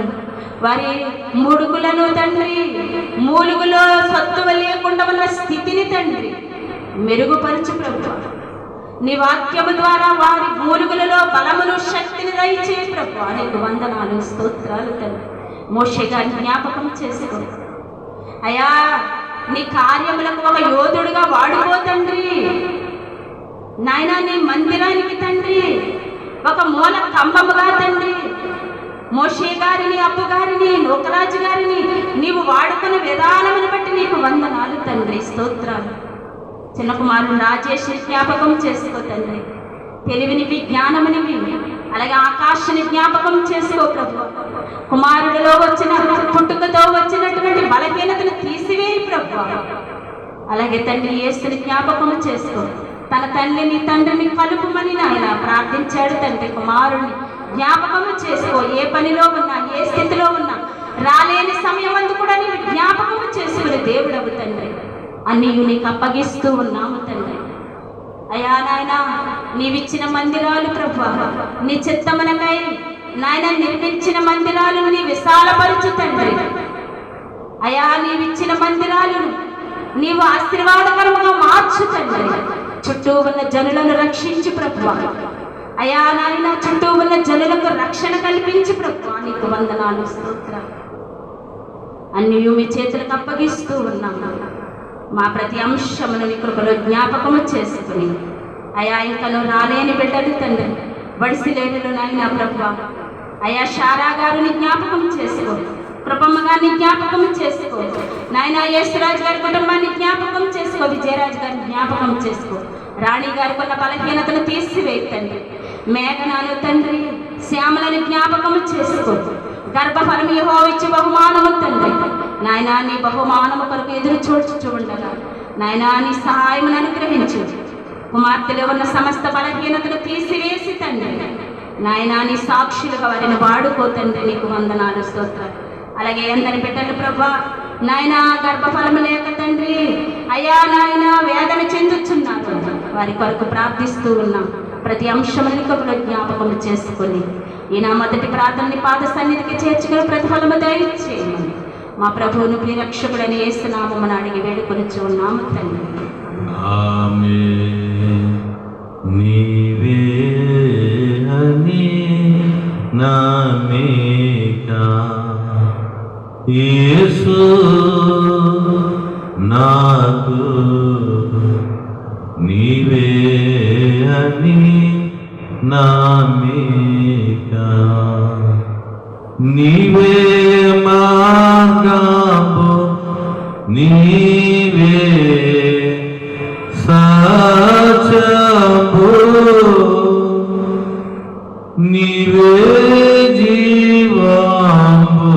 వారి ముడుకులను తండ్రి, మూలుగులో సత్తువ లేకుండా ఉన్న స్థితిని తండ్రి మెరుగుపరచు ప్రభువా. నీ వాక్యము ద్వారా వారి మూలుగులలో బలమును, శక్తిని దయచే ప్రభువా. నీకు వందనాలు, స్తోత్రాలు తండ్రి. మోషే గారిని జ్ఞాపకం చేసుకో అయా, నీ కార్యములకు ఒక యోధుడుగా వాడుకో తండ్రి. నాయనా, నీ మందిరానికి తండ్రి ఒక మూల కంబముగా తండ్రి మోషే గారిని, అప్పు గారిని, లోకరాజు గారిని నీవు వాడుకున్న విధానమును బట్టి నీకు వందనాలు తండ్రి, స్తోత్రాలు. చిన్న కుమారుడు రాజేష్ జ్ఞాపకం చేసుకో తండ్రి. తెలివినివి, జ్ఞానమునివి, అలాగే ఆకాశాన్ని జ్ఞాపకం చేసుకో ప్రభు. కుమారుడిలో వచ్చిన పుట్టుకతో వచ్చినటువంటి బలహీనతను తీసివేయి ప్రభు. అలాగే తండ్రి యేసుని జ్ఞాపకం చేసుకో. తన తల్లిని తండ్రిని కలుపుమని నాయన ప్రార్థించాడు తండ్రి. కుమారుడిని జ్ఞాపకము చేసుకో. ఏ పనిలో ఉన్నా, ఏ స్థితిలో ఉన్నా, రాలేని సమయం అందు కూడా నీవు జ్ఞాపకము చేసుకుని దేవుడవు తండ్రి. అన్నీ నీకు అప్పగిస్తూ ఉన్నాము తండ్రి. అయా నాయన, నీవిచ్చిన మందిరాలు ప్రభు, నీ చిత్తమునకై నాయన నిర్మించిన మందిరాలను నీ విశాలపరచు తండ్రి. అయా, నీవిచ్చిన మందిరాలను నీవు ఆశీర్వాదకరముగా మార్చు తండ్రి. చుట్టూ ఉన్న జనులను రక్షించు ప్రభు. అయా నాయన, చుట్టూ ఉన్న జనులకు రక్షణ కల్పించు ప్రభు. నీకు వందనాలు, స్తోత్రాలు. అన్నీ మీ చేతులకు అప్పగిస్తూ ఉన్నాము. మా ప్రతి అంశమును నీ కృపలో జ్ఞాపకము చేసుకుని అయా ఇంకను రాలేని బిడ్డలు తండ్రి, బడిసిలేనులు నాయన ప్రభు. అయా షారా గారిని జ్ఞాపకం చేసుకో, కృపమ్మ గారిని జ్ఞాపకం చేసుకో నాయన. యేసురాజు గారి కుటుంబాన్ని జ్ఞాపకం చేసుకో, విజయరాజు గారిని జ్ఞాపకం చేసుకో. రాణి గారికి ఉన్న బలహీనతను తీసివేయండి. మేఘనాలు తండ్రి, శ్యామలని జ్ఞాపకం చేసుకో. గర్భఫలం యెహోవా ఇచ్చు బహుమానము తండ్రి. నాయనా, నీ బహుమానము కొరకు ఎదురు చూడగా నాయనా నీ సహాయమును అనుగ్రహించు. కుమార్తెలో ఉన్న సమస్త బలహీనతను తీసివేసి తండ్రి నాయనా నీ సాక్షులుగా వారిని వాడుకో తండ్రి. నీకు వందనాలు, స్తోత్రాలు. అలాగే ఎందరి బిడ్డలు ప్రభా నాయనా గర్భఫలము లేక తండ్రి అయ్యా నాయన వేదన చెందుతున్నారు, వారి కొరకు ప్రార్థిస్తూ ఉన్నాం. ప్రతి అంశముని కొరకు జ్ఞాపకం చేసుకొని ఈ నా మొదటి ప్రార్థనని పాద సన్నిధికి చేర్చుకుని ప్రతిఫలము దయచేయమని మా ప్రభువును ప్రియరక్షకుడని యేసునామమున అడిగి వేడుకొనుచు ఉన్నాము తండ్రి. ఆమేన్. నీవే అని నామేకా యేసు నాకు నీవే అని నామేకా నీవే మార్గము నీవే సత్యము నీవే జీవము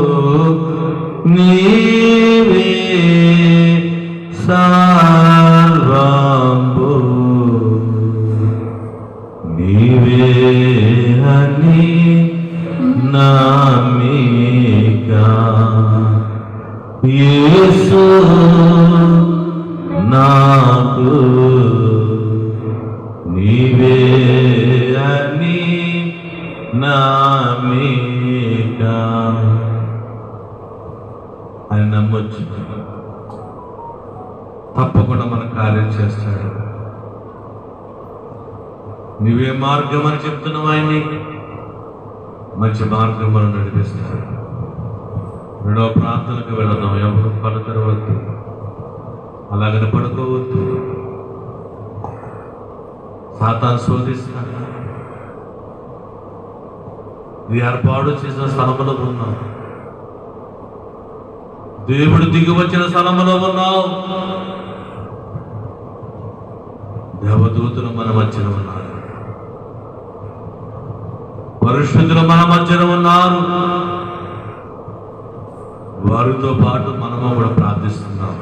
నీవే సర్వము నీవే అని నమ్మిక యేసు నాకు నీవే అని నమ్మిక. ఆయన నమ్మొచ్చు, తప్పకుండా మన కార్యం చేస్తాడు. నువ్వే మార్గం అని చెప్తున్నావు, ఆయన్ని మంచి మార్గం మనం నడిపిస్తాడు. రెండవ ప్రార్థనకు వెళదాం. ఎవరు పలకరవద్దు, అలాగని పడుకోవద్దు. సాతాను శోధిస్తాడు. ఇది ఏర్పాటు చేసిన స్థలములో ఉన్నావు, దేవుడు దిగి వచ్చిన స్థలములో ఉన్నావు. దేవదూతలు మన మధ్యన ఉన్నారు, పరిశుద్ధులు మన మధ్యన ఉన్నారు. వారితో పాటు మనము కూడా ప్రార్థిస్తున్నాం.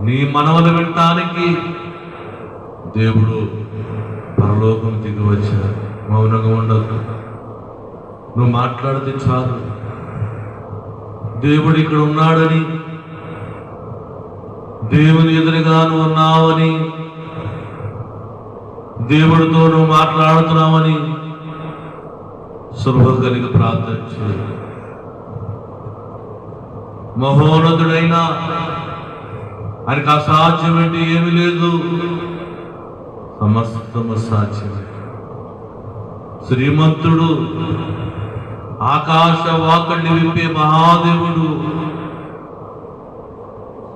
నీ మనవలు వినటానికి దేవుడు పరలోకం దిగి వచ్చాడు. మౌనంగా ఉండదు, నువ్వు మాట్లాడితే చాలు. దేవుడు ఇక్కడ ఉన్నాడని, దేవుని ఎదురుగా నువ్వు ఉన్నావని, దేవుడితో నువ్వు మాట్లాడుతున్నావని శుభ కలిగి ప్రార్థన చేయాలి. మహోన్నతుడైనా ఆయనకు అసాధ్యం అంటే ఏమీ లేదు, సమస్తము సాధ్యమే. శ్రీమంతుడు, ఆకాశ వాకడిని విప్పే మహాదేవుడు,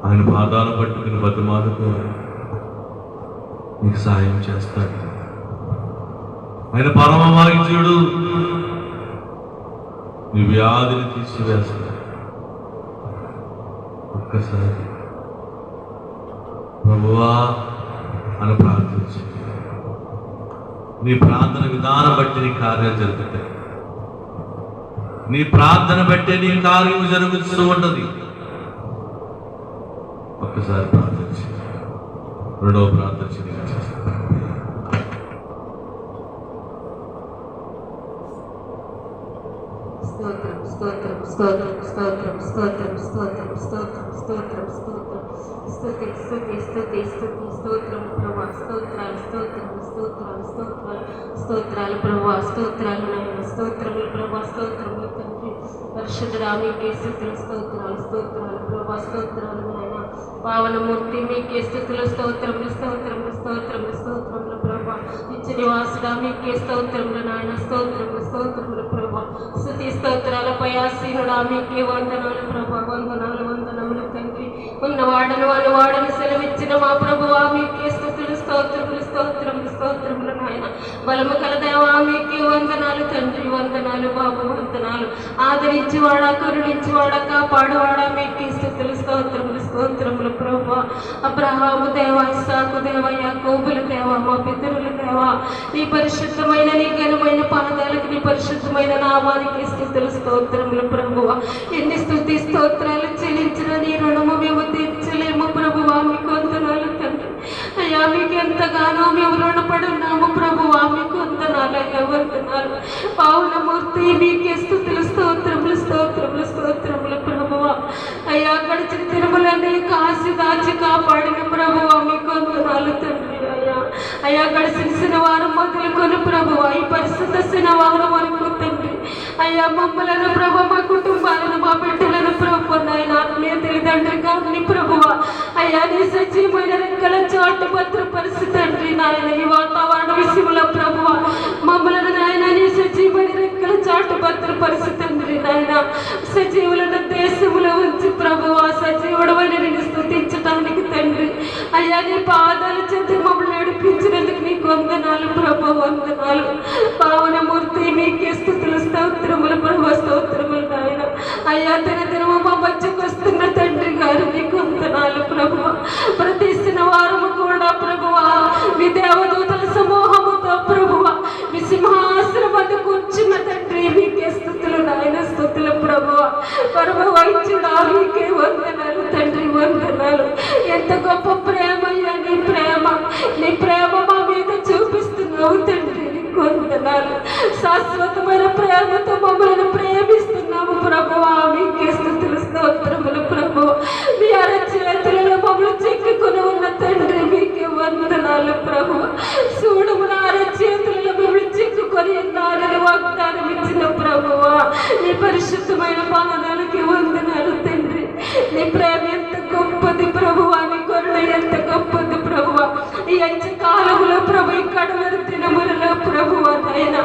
ఆయన పాదాలు పట్టుకుని బతిమాలుకో, నీకు సాయం చేస్తాడు. ఆయన పరమ వైద్యుడు, నీ వ్యాధిని తీసివేస్తాడు. ఒక్కసారి ప్రభువా అని ప్రార్థించు. నీ ప్రార్థన విధానం బట్టి నీ కార్యాలు జరుగుతాయి. నీ ప్రార్థన బట్టే నీ కార్యం జరుగుతూ ఉన్నది. ఒక్కసారి ప్రార్థించి రెండవ ప్రార్థన చేస్తాను. స్తోత్రం స్తోత్రం స్తోత్రం స్తోత్రం స్తోత్రం స్తోత్రం స్తోత్రం స్తోత్రం స్తోత్రం స్తుతి స్తుతి స్తుతి స్తుతి స్తోత్రం ప్రభా, స్తోత్రాలు స్తోత్రాలు స్తోత్రాలు స్తోత్రాలు స్తోత్రాలు ప్రభా, స్తోత్రాలు నాయన, స్తోత్రములు ప్రభా, స్తోత్రములు తండ్రి పరిశుద్ధుడా, మీకే స్తుతులు స్తోత్రాలు స్తోత్రాలు ప్రభా, స్తోత్రాలు నాయన, పావనమూర్తి మీకే స్తుతులు స్తోత్రములు స్తోత్రములు స్తోత్రములు స్తోత్రములు ప్రభా, నిత్య నివాసుడా మీకే స్తోత్రములు నాయన, స్తోత్రములు స్తోత్రములు ప్రభా, స్తుతి స్తోత్రాలపై ఆసీనుడా మీకే వందనాలు ప్రభా, వందనాలు వందనములు తండ్రి. ఉన్నవాడను అనువాడను సెలవిచ్చిన మా ప్రభువా మీకే స్తుతులు స్తోత్రములు స్తోత్రములు స్తోత్రములు నాయన, బలము కల దేవా మీకే వందనాలు తండ్రి, వందనాలు బాబు, వందనాలు. ఆదరించేవాడా, కరుణించేవాడా, కాపాడువాడా మీకే స్తుతులు స్తోత్రములు స్తోత్రములు ప్రభా. అబ్రహాము దేవా, ఇస్సాకు దేవా, యాకోబుల దేవా, మా పితరుల దేవా, నీ పరిశుద్ధమైన నీ ఘనమైన పాదాలకు, నీ పరిశుద్ధమైన నామానికి స్తుతులు స్తోత్రములు ప్రభువా. ఎన్ని స్తుతి స్తోత్రాలు చెల్లించిన నీ రుణము మేము తీర్చలేము ప్రభువా, మీకు వందనాలు తండ్రి. అయ్యా మీకు ఎంతగానో మేము రుణపడి ఉన్నాము ప్రభువా, మీకు వందనాలు అయ్యా, వందనాలు. పావనమూర్తి మీకే స్తుతులు స్తోత్రములు స్తోత్రములు స్తోత్రములు ప్రభువా. అయ్యా గడిచిన తిరుమలని కాసి దాచి కాపాడిన ప్రభువా, మీకు వందనాలు తండ్రి. అయ్యా గడిచిన శనివారం మొదలుకొని ప్రభువా ఈ పరిశుద్ధ శనివారం వరకు తండ్రి, అయ్యా మమ్మలను ప్రభు, మా కుటుంబాలను, మా బిడ్డలను ప్రభు, నాయన ఆత్మీయ తల్లిదండ్రులు కానీ ప్రభువా, అయ్యా నీ సజీవమైన రెక్కల చాటు భద్రపరిచి తండ్రి నాయన, ఈ వాతావరణ విషయంలో ప్రభువా మమ్మలను నాయన నీ సజీవమైన రెక్కల చాటు భద్రపరిచి తండ్రి నాయన, సజీవులను దేశంలో ఉంచి ప్రభువా, సజీవుడమైన నిన్ను స్తుతించడానికి తండ్రి, అయ్యా నీ పాదాల చెంత మమ్మల్ని నడిపించినందుకు నీకు వందనాలు ప్రభు, వందనాలు. పావనమూర్తి మీకే స్తుతులు స్తోత్రములు ప్రభు, స్తోత్రములు నాయన. అయ్యా దినదినము మా మధ్యకు వస్తున్న తండ్రి గారు నీకు వందనాలు ప్రభు. ప్రతి శనివారము కూడా ప్రభువా మీ దేవదూతల సమూహముతో ప్రభువా మీ సింహాసనం వద్ద కూర్చున్న తండ్రి మీకే స్తుతులు నాయన, స్తుతులు ప్రభువా. పరమ వైద్యుడా మీకే వందనాలు తండ్రి, వందనాలు. ఎంత గొప్ప ప్రేమ అయ్యా నీ ప్రేమ, నీ ప్రేమ మా మీద చూపిస్తున్నావు తండ్రి, నీకు వందనాలు. వందనాలు. శాశ్వతమైన ప్రేమతో మమ్మల్ని ప్రేమిస్తున్నాము ప్రభువా, మీకే స్తుతులు స్తోత్రములు ప్రభు. మీ అరచేతులలో మమ్మల్ని చిక్కుకొని ఉన్న తండ్రి, మీకే వందనాలు ప్రభు. చూడము నా అరచేతులలో మమ్మల్ని చిక్కుకొని ఉన్నారని వాగ్దానం ఇచ్చిన ప్రభువా, నీ పరిశుద్ధమైన పాదాలకి వందనాలు తండ్రి. నీ ప్రేమ ఎంత గొప్పది ప్రభువా, నీ కరుణ ఎంత గొప్పది ప్రభువా. ఈ అంచె కాలంలో ప్రభు, ఈ కడవరి దినములలో ప్రభువా నాయన,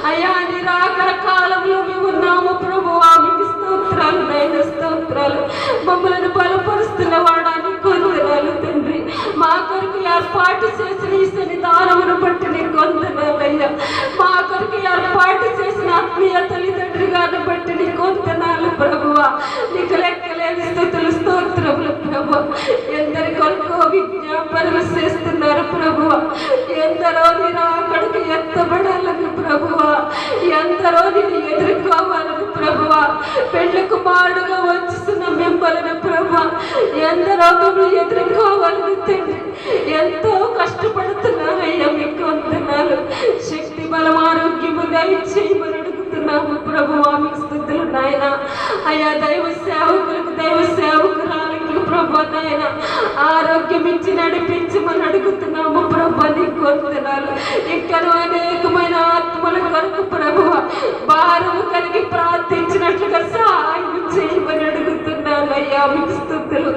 అయ్యా నీ రాకడ కాలంలో మేము ఉన్నాము ప్రభువా, మీకు స్తోత్రాలు నాయన, స్తోత్రాలు. మమ్మల్ని బలపరుస్తున్న వాడాన్ని కొందనాలు తండ్రి. మా కొరకు ఏర్పాటు చేసిన ఈ సన్నిధానమును బట్టి నీకు వందనాలయ్యా. మా కొరకు ఏర్పాటు చేసిన ఆత్మీయ తల్లిదండ్రి గారిని బట్టి నీకు వందనాలు ప్రభువా. నీకు లెక్కలేని స్తుతులు స్తోత్రములు ప్రభు. ఎందరి కొరకు విజ్ఞాపనలు చేస్తున్నారు ప్రభువా, ఎందరో నేను అక్కడికి ఎత్తబడాలని ప్రభువా, ఎందరో నేను ఎదుర్కోవాలని ప్రభువా, పెళ్లికు మాడుగా వచ్చిస్తున్న మిమ్మల్ని ప్రభా, ఎందరో మిమ్మల్ని ఎదుర్కోవాలని తండ్రి ఎంతో కష్టపడుతున్నారయ్యా. మీకు వందనాలు. శక్తి బలం ఆరోగ్యము దయచేయమని అడుగుతున్నాము ప్రభువా, మీకు స్తుతులు నాయన. అయ్యా దైవ సేవకులకు, దైవ సేవకురాలకు ప్రభా నాయన ఆరోగ్యం ఇచ్చి నడిపించమని అడుగుతున్నాము ప్రభా, నీకు వందనాలు. ఇక్కడ అనేకమైన ఆత్మల కొరకు ప్రభువ భారము కలిగి ప్రార్థించినట్లుగా సహాయం చేయమని అడుగుతున్నాను అయ్యా, మీకు స్తుతులు.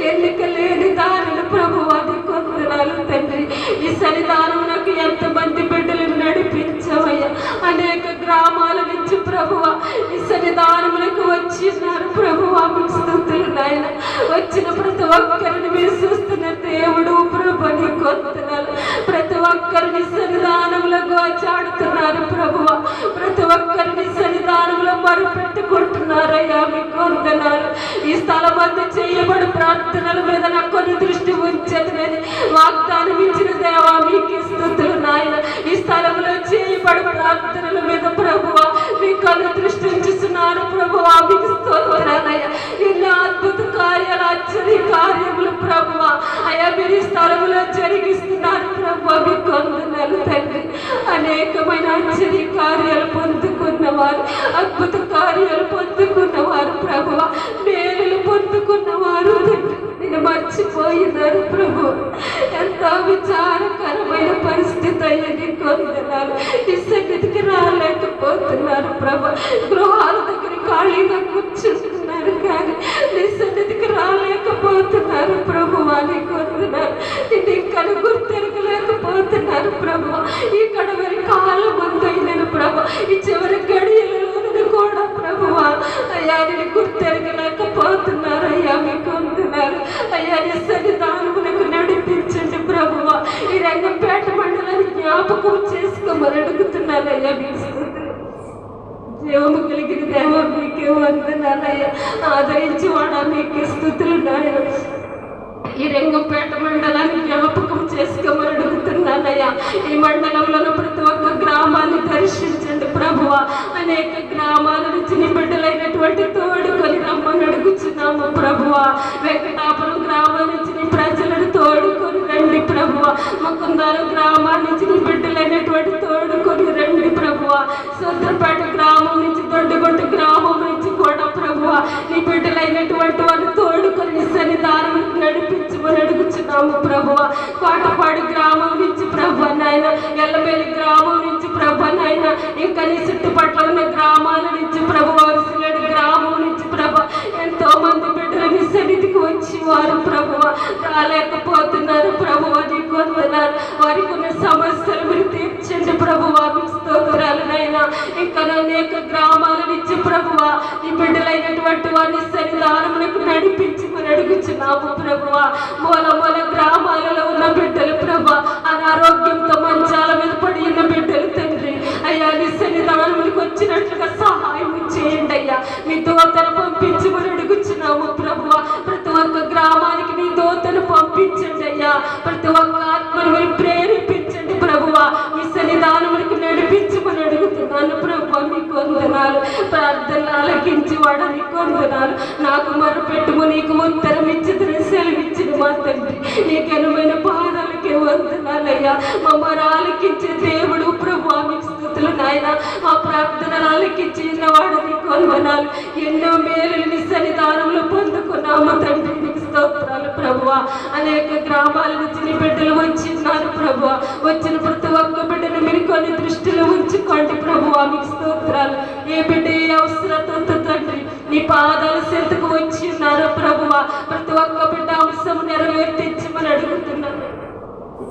ఎన్నిక లేని దారిని ప్రభువా, నీకు వందనాలు తండ్రి. ఈ సన్నిధానం నాకు ఎంతమంది బిడ్డలను నడిపించవయ్యా. అనేక గ్రామాల నుంచి ప్రభువ ఈ సన్నిధానములకు వచ్చినారు ప్రభువా, మీకు స్తుతులు నాయన. వచ్చిన ప్రతి ఒక్కరిని మీరు చూస్తున్న దేవుడు ప్రభు, నీకు వందనాలు. ప్రతి ఒక్కరిని సన్నిధానంలో గోచాడుతున్నారు ప్రభువ, ప్రతి ఒక్కరిని సన్నిధానంలో మొరపెట్టుకుంటున్నారయ్యా, మీకు వందనాలు. ఈ స్థలం అందు చేయబడి ప్రార్థనల మీద నా కొన్ని దృష్టి ఉంచదని వాగ్దానం ఇచ్చిన దేవా, మీకు స్తుతులు నాయన. ఈ స్థలంలో చేయబడి ప్రార్థనల మీద ప్రభువ మీ కళ్ళు దృష్టి ఉంచుతున్నారు ప్రభువా, మీకు స్తోత్రాలయ్యా. ఎన్నో అద్భుత కార్యాలు, ఆశ్చర్య కార్యములు ప్రభువ అయ్యా మీరు ఈ స్థలంలో జరిగిస్తున్నారు ప్రభువా, మీకు వందనాలు తండ్రి. అనేకమైన ఆశ్చర్య కార్యాలు పొందుకున్నవారు, అద్భుత కార్యాలు పొందుకున్నవారు ప్రభువ, మేలులు పొందుకున్నవారు తండ్రి నేను మర్చిపోయినారు ప్రభు. ఎంతో విచారకరమైన పరిస్థితి అయ్యా, నీకు వందనాలు. ఈ సన్నిధికి రాలేకపోతున్నారు ప్రభు. గృహాల దగ్గర ఖాళీగా కూర్చుంటున్నారు కానీ నీ సన్నిధికి రాలేకపోతున్నారు ప్రభువా, నీకు వందనాలు. నేను ఇక్కడ గుర్తెరగలేకపోతున్నారు ప్రభు. ఈ కడవరి కాలం అంతైనను ప్రభు, ఈ చివరి గడియలలో కూడా ప్రభువా అయ్యా నేను గుర్తెరగలేకపోతున్నారు అయ్యా, మీకు వందనాలు. అయ్యా నీ సన్నిధానములకు నడిపించండి ప్రభువా. ఈ రంగంపేట మండలాన్ని జ్ఞాపకం చేసుకోమని అడుగుతున్నాను అయ్యా, మీకు స్తుతులు. జీవము కలిగిన దేవ, మీకే వందనాలయ్యా. ఆదరించి వాడా, మీకే స్తుతులు నాయన. ఈ రంగంపేట మండలాన్ని జ్ఞాపకం చేసుకోమని అడుగుతున్నానయ్యా. ఈ మండలంలో ప్రతి ఒక్క గ్రామాన్ని దర్శించండి ప్రభువా. అనేక గ్రామాల నుంచి నీ బిడ్డలైనటువంటి తోడుకొని రమ్మని అడుగుతున్నాము ప్రభువా. వెంకటాపురం గ్రామం నుంచి నీ ప్రజలను తోడుకొని రండి ప్రభువా. ముకుందారం గ్రామం నుంచి నీ బిడ్డలైనటువంటి తోడుకొని రండి ప్రభువా. సొంతపేట గ్రామం నుంచి, దొడ్డగొట్టు గ్రామం నుంచి కూడా ప్రభువా నీ బిడ్డలైనటువంటి వారు తోడుకొని నీ సన్నిధానం నడిపించమని అడుగుతున్నాము ప్రభువా. కోటపాడు గ్రామం నుంచి ప్రభు నాయన, ఎల్లబెల్లి గ్రామం నుంచి ప్రభు నాయన, ఇంకా నీ చుట్టుపక్కల ఉన్న గ్రామాల నుంచి ప్రభు, వరుసలేడు గ్రామం నుంచి ప్రభు ఎంతో మంది బిడ్డలు నీ సన్నిధికి వచ్చి వారు ప్రభువ రాలేకపోతున్నారు ప్రభువ, నీకు వందనాలు. వారికి ఉన్న సమస్యలు మీరు తీర్చండి ప్రభువ, మీకు స్తోత్రాలనైనా. ఇంకా అనేక గ్రామాల నుంచి ప్రభువ ఈ బిడ్డలైనటువంటి వారిని సన్నిధానమునకు నడిపించి మరి అడుగుచున్నాము ప్రభువ. మూల మూల గ్రామాలలో ఉన్న బిడ్డలు ప్రభు, అనారోగ్యంతో మంచాల మీద పడి ఉన్న బిడ్డలు తండ్రి అయ్యా నీ సన్నిధానములకు వచ్చినట్లుగా సహాయం చేయండి అయ్యా. మీ దూతను పంపించి మరి అడుగుచున్నాము ప్రభువ. ప్రతి ఒక్క గ్రామానికి మీ దూతను పంపించండి అయ్యా. ప్రతి ఒక్క ఆత్మను మీరు ప్రేరేపించండి ప్రభువ. మీ సన్నిధానములకు నడిపించమని అడుగుతున్నాను ప్రభువ. మీకు వందనాలు. ప్రార్థనలు ఆలకించి వాడు నీకు వందనాలు. నాకు మొరపెట్టుము, నీకు ఉత్తరం ఇచ్చి సెలవిచ్చిన మా తండ్రి నీ ఘనమైన పాదాలకే వందనాలయ్యా. మమ్మల్ని ఆలకించే దేవుడు ప్రభువ, మీకు స్తుతులు స్తుతులు నాయన. మా ప్రార్థనలు ఆలకించిన వాడు నీకు వందనాలు. ఎన్నో మేలులు నీ సన్నిధానంలో పొందుకున్నాము తండ్రి, నీకు స్తోత్రాలు ప్రభువా. అనేక గ్రామాల నుంచి నీ బిడ్డలు వచ్చిన్నారు ప్రభువా. వచ్చిన ప్రతి ఒక్క బిడ్డను మీరు కొన్ని దృష్టిలో ఉంచుకోండి ప్రభువా, మీకు స్తోత్రాలు. ఏ బిడ్డ ఏ అవసరతంతో తండ్రి నీ పాదాల చెంతకు వచ్చి ఉన్నారు ప్రభువా. ప్రతి ఒక్క బిడ్డ అవసరం నెరవేర్తించమని అడుగుతున్నాను.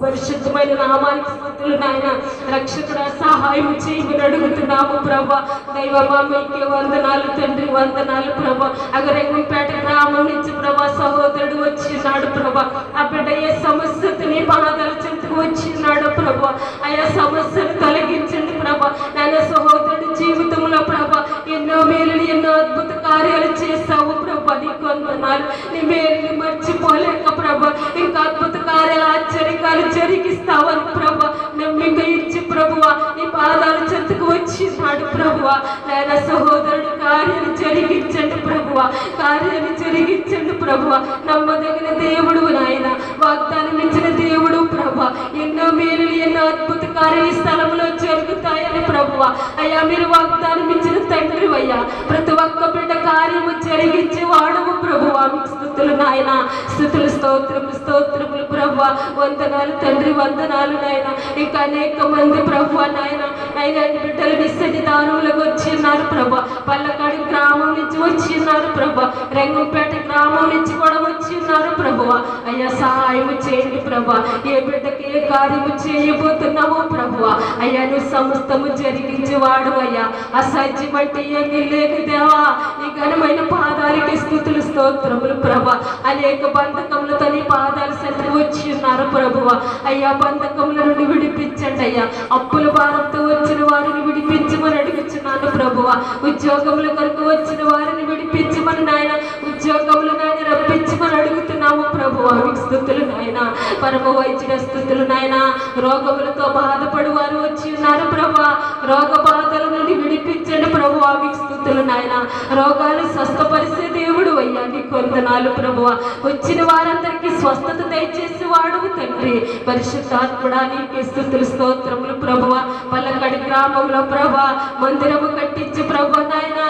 పరిశుద్ధమైన నామానికి స్తుతులు నాయన. రక్షకుడా సహాయం చేయమని అడుగుతున్నాము ప్రభా. దైవమా మీకే వందనాలు తండ్రి, వందనాలు ప్రభా. అగరంగంపేట గ్రామం నుంచి ప్రభా సహోదరుడు వచ్చినాడు ప్రభా. ఆ బిడ్డ ఏ సమస్యతో నీ పాదాల చెంతకు వచ్చినాడు ప్రభా. ఆయా సమస్యను తొలగించండి ప్రభా. నాయన సహోదరుడి జీవితంలో ప్రభా ఎన్నో మేలులు ఎన్నో అద్భుత కార్యాలు చేస్తావు ప్రభా, నీకు వందనాలు. నీ మేలుని మర్చిపోలేక ప్రభా ఇంకా అద్భుత కార్యాలు ఆశ్చర్యకాలు జరిగిస్తావని ప్రభా నమ్మిక ఇచ్చి ప్రభువా నీ పాదాల చెంతకు వచ్చినాడు ప్రభువా. నాయన సహోదరుడు కార్యాలు జరిగించండి ప్రభువా, కార్యాలు జరిగించండి ప్రభువా. నమ్మదగిన దేవుడు నాయన, వాగ్దానం ఇచ్చిన దేవుడు ప్రభా. ఎన్నో మేలులు ఎన్నో అద్భుత కార్యాలు ఈ స్థలంలో జరుగుతాయని ప్రభువా. అయ్యా మీరు వాగ్దానం ఇచ్చిన తండ్రి అయ్యా. ప్రతి ఒక్క బిడ్డ కార్యము జరిగించి వాడము ప్రభువా, మీకు స్తుతులు నాయన. స్తుతులు స్తోత్రములు స్తోత్రములు ప్రభువా. వందనాలు తండ్రి, వందనాలు నాయన. ఇంకా అనేక మంది ప్రభువా నాయన అయినా బిడ్డలు నీ సన్నిధానంలోకి వచ్చిన్నారు ప్రభా. పల్లకాడి గ్రామం నుంచి వచ్చిన్నారు ప్రభా. రంగంపేట గ్రామం నుంచి కూడా వచ్చిన్నారు ప్రభువా. అయ్యా సహాయం చేయండి ప్రభా. ఏ బిడ్డకి ఏ కార్యము చేయబోతున్నావో ప్రభువా అయ్యా నువ్వు సమస్తము జరిగించి వాడు అయ్యా. అసాధ్యం అంటే ఏమీ లేదు దేవా. నీ ఘనమైన పాదాలకి స్తుతులు స్తోత్రములు ప్రభా. అనేక బంధకములతో నీ పాదాలు సరికి వచ్చి ఉన్నారు ప్రభువా. అయ్యా బంధకముల నుండి విడిపించండి అయ్యా. అప్పుల భారంతో వచ్చిన వారిని విడిపించమని అడుగుచున్నాను ప్రభువా. ఉద్యోగముల కొరకు వచ్చిన వారిని విడిపించమని నాయన, ఉద్యోగములు నాయన రప్పించమని అడుగుతున్నాము ప్రభువా, మీకు స్తుతులు నాయన. పరమ వైద్యుడ స్తుతులు నాయన. రోగములతో బాధపడి వారు వచ్చి ఉన్నారు ప్రభా. రోగ బాధల నుండి విడిపించండి ప్రభువా, మీకు స్తుతులు నాయన. రోగాలు స్వస్థపరిచే దేవుడు అయ్యా, నీకు వందనాలు ప్రభువా. వచ్చిన వారందరికీ స్వస్థత దయచేసి వాడువు తండ్రి. పరిశుద్ధాత్ముడా నీకే స్తుతులు స్తోత్రములు ప్రభువా. పల్లకడి గ్రామంలో ప్రభా మందిరము కట్టించి ప్రభా నాయన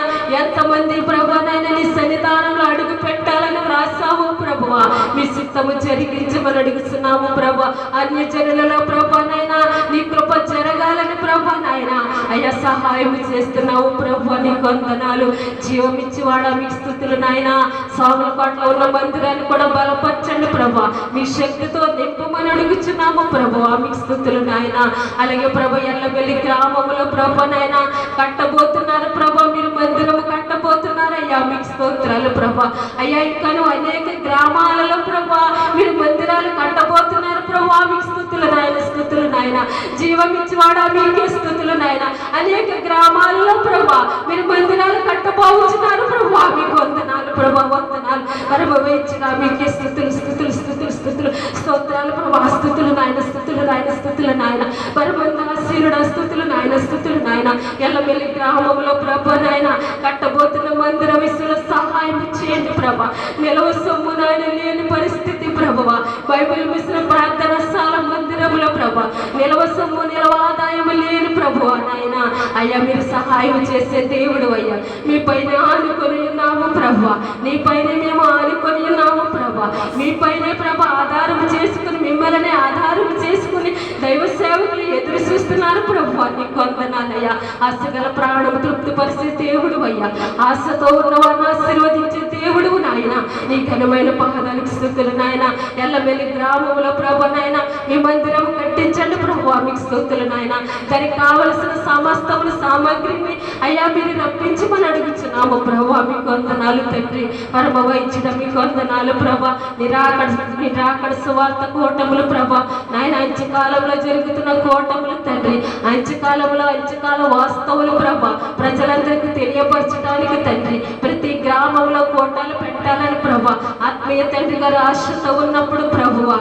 ఎంతమంది ప్రభా నాయన నీ సన్నిధానంలో అడుగు పెట్టాలని వ్రాసావు ప్రభువా. మీ చిత్తము జరిగించమని అడుగుతున్నాము ప్రభా. అన్య జనులలో ప్రభా నాయన నీ కృప జరగాలని ప్రభా నాయన అయ్యా సహాయం చేస్తున్నావు ప్రభా, నీకు వందనాలు. జీవం ఇచ్చివాడా మీకు స్తుతులు నాయన. సాములకోటలో ఉన్న మందిరాన్ని కూడా బలపరచండి ప్రభా. మీ శక్తితో నింపమని అడుగుచున్నాము ప్రభువా, మీకు స్తుతులు నాయన. అలాగే ప్రభా ఎల్లబెల్లి గ్రామంలో ప్రభా నాయన కట్టబోతున్నారు ప్రభా. మీరు మందిరము కట్టబోతున్నారు అయ్యా, మీకు స్తోత్రాలు ప్రభా. అయ్యా ఇంకాను అనేక గ్రామాలలో ప్రభా మీరు మందిరాలు కట్టబోతున్నారు ప్రభా, మీకు స్తుతులు నాయన. స్తుతులు నాయన. జీవం ఇచ్చివాడా మీకే స్తుతులు నాయన. అనేక గ్రామాలలో ప్రభా మీరు మందిరాలు కట్టబోతున్నారు ప్రభా, మీకు వందనాలు ప్రభా, వందనాలు. పరమ వైద్యుడా మీకే స్తుతులు స్తుతులు స్తుతులు స్తుతులు స్తోత్రాలు ప్రభా. స్తుతులు నాయన, స్తుతులు నాయన, స్తుతులు నాయన. పరమందాశీనుడ స్తుతులు నాయన, స్తుతులు నాయన. ఎల్లమెల్లి గ్రామంలో ప్రభా నాయన కట్టబోతున్న మందిర విషయంలో సహాయం చేయండి ప్రభా. నిలవ సొమ్ము నాయన లేని పరిస్థితి ప్రభువా. బైబిల్ మిశ్ర ప్రార్థనశాల మందిరములో ప్రభా నిలవ సొమ్ము నిలవ ఆదాయం లేని ప్రభువా నాయన అయ్యా మీరు సహాయం చేసే దేవుడు అయ్యా. మీ పైన ఆనుకొని ఉన్నాము ప్రభా. నీ పైన మేము ఆనుకొని ఉన్నాము ప్రభా. మీ పైనే ప్రభా ఆధారం చేసుకుని మిమ్మల్ని ఆధారం చేసుకుని దైవ సేవకులు ఎదురు చూస్తున్నారు ప్రభువా, నీకు వందనాలయ్యా. ఆశగల ప్రాణం తృప్తిపరిచే దేవుడు అయ్యా. ఆశతో ఉన్నవారిని ఆశీర్వదించే దేవుడు నాయన. నీ ఘనమైన పాదాలకు స్తుతులు నాయన. ఎల్లమెల్లి గ్రామంలో ప్రభు నాయన మీ మందిరం కట్టించండి ప్రభువా, మీకు స్తుతులు నాయన. దానికి కావలసిన సమస్తముల సామాగ్రిని అయ్యా మీరు రప్పించమని అడుగుచున్నాము ప్రభువా, మీకు వందనాలు తండ్రి. పరమ వైద్యుడ మీకు వందనాలు ప్రభా. నిరాకడ సువార్త కూటములు ప్రభా నాయన. అంత్యకాలంలో జరుగుతున్న కూటములు తండ్రి. అంత్యకాల వాస్తవులు ప్రభా ప్రజలందరికీ తెలియపరచడానికి తండ్రి. ప్రతి గ్రామంలో కూటాలు పెట్టాలని ప్రభా ఆత్మీయ తండ్రి గారు ఆశతో ఉన్నప్పుడు ప్రభువా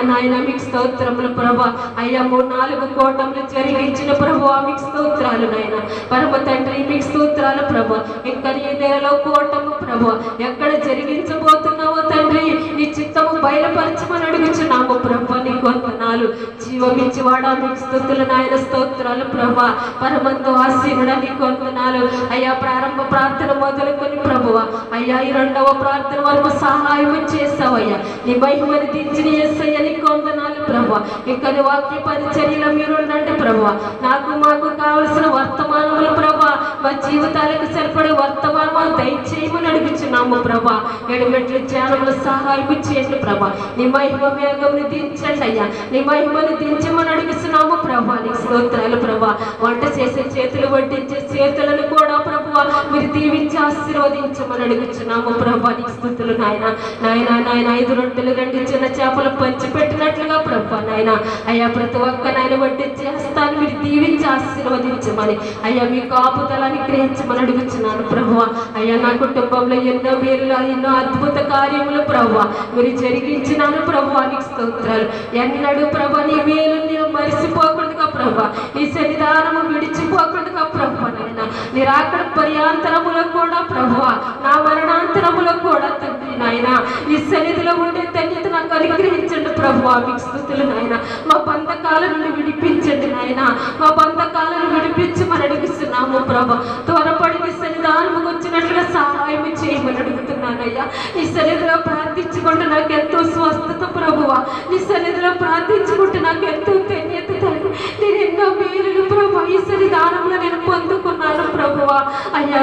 నాయన మీకు స్తోత్రములు స్తోత్రములు ప్రభా. అయ్యా 3-4 కూటములు జరిగించిన ప్రభు మీకు స్తోత్రాలు నాయన. పరమ తండ్రి మీకు స్తోత్రాలు ప్రభా. ఇంకా నీ నెలలో కూటము ప్రభా ఎక్కడ జరిగించబోతున్నావో తండ్రి నీ చిత్తము బయలుపరచమని అడుగుచున్నాము ప్రభా. నీ వందనాలు. జీవమిచ్చివాడా మీకు స్తుతులు నాయన. స్తోత్రాలు ప్రభా. పరమందు ఆశీనుడా నీకు వందనాలు అయ్యా. ప్రారంభ ప్రార్థన మొదలుకొని ప్రభువా అయ్యా ఈ 2వ ప్రార్థన వరకు సహాయం చేస్తావయ్యా. నీ మహిమని దించిన యేసయ్య నీకు వందనాలు ప్రభా. ఇంకా వాక్య పరిచర్యలో మీరు ఉండండి ప్రభా. మాకు కావలసిన వర్తమానములు ప్రభా, మా జీవితాలకు సరిపడే వర్తమానములు దయచేయమని అడుగుచున్నాము ప్రభా. ఎడమెట్లు ధ్యానములు సహాయం చేయండి ప్రభా. నీ మహిమ వేగంని దించండి అయ్యా. నీ మహిమని దించమని అడుగుతున్నాము ప్రభా. నీకు స్తోత్రాలు ప్రభా. వంట చేసే చేతులు వడ్డించే చేతులను కూడా ప్రభువా మీరు దీవించి ఆశీర్వదించమని అడుగుచున్నాము ప్రభా. నీకు స్తుతులు నాయన. నాయన 5 రొట్టెలు 2 చిన్న చేపలు పంచిపెట్టినట్లుగా ప్రభా నాయన అయ్యా ప్రతి ఒక్క నాయన వడ్డించే హస్తాన్ని మీరు దీవించి ఆశీర్వదించమని అయ్యా మీ కాపుదలని గ్రహించమని అడుగుచున్నాను ప్రభువా. అయ్యా నా కుటుంబంలో ఎన్నో మేలు ఎన్నో అద్భుత కార్యములు ప్రభువా మీరు జరిగించినాను ప్రభువా. నీకు స్తోత్రాలు. ఎన్నడూ ప్రభా నీ మేలు నేను మరిసిపోకుండా ప్రభా నీ సన్నిధానము విడిచిపోకుండా ప్రభా నాయన నీ రాకడ పర్యాంతరములో కూడా ప్రభువా నా మరణాంతరములో కూడా తండ్రి నాయన నీ సన్నిధిలో ఉండే ధన్యత నాకు అనుగ్రహించండి ప్రభువా. మీకు స్తుతులు నాయన. మా బంధకాల నుండి విడిపించండి నాయన. మా బంధకాలను విడిపించమని అడుగుతున్నాము ప్రభా. త్వరపడి నీ సన్నిధానము వచ్చినట్లుగా సహాయం చేయమని అడుగుతున్నానయ్యా. నీ సన్నిధిలో ప్రార్థించుకుంటే నాకు ఎంతో స్వస్థత ప్రభువా. నీ సన్నిధిలో ప్రార్థించుకుంటే నాకు ఎంతో ధన్యత తండ్రి. నేను ఎన్నో మేలులు ప్రభా ఈ సన్నిధానంలో నేను పొందుకున్నాను ప్రభువా. అయ్యా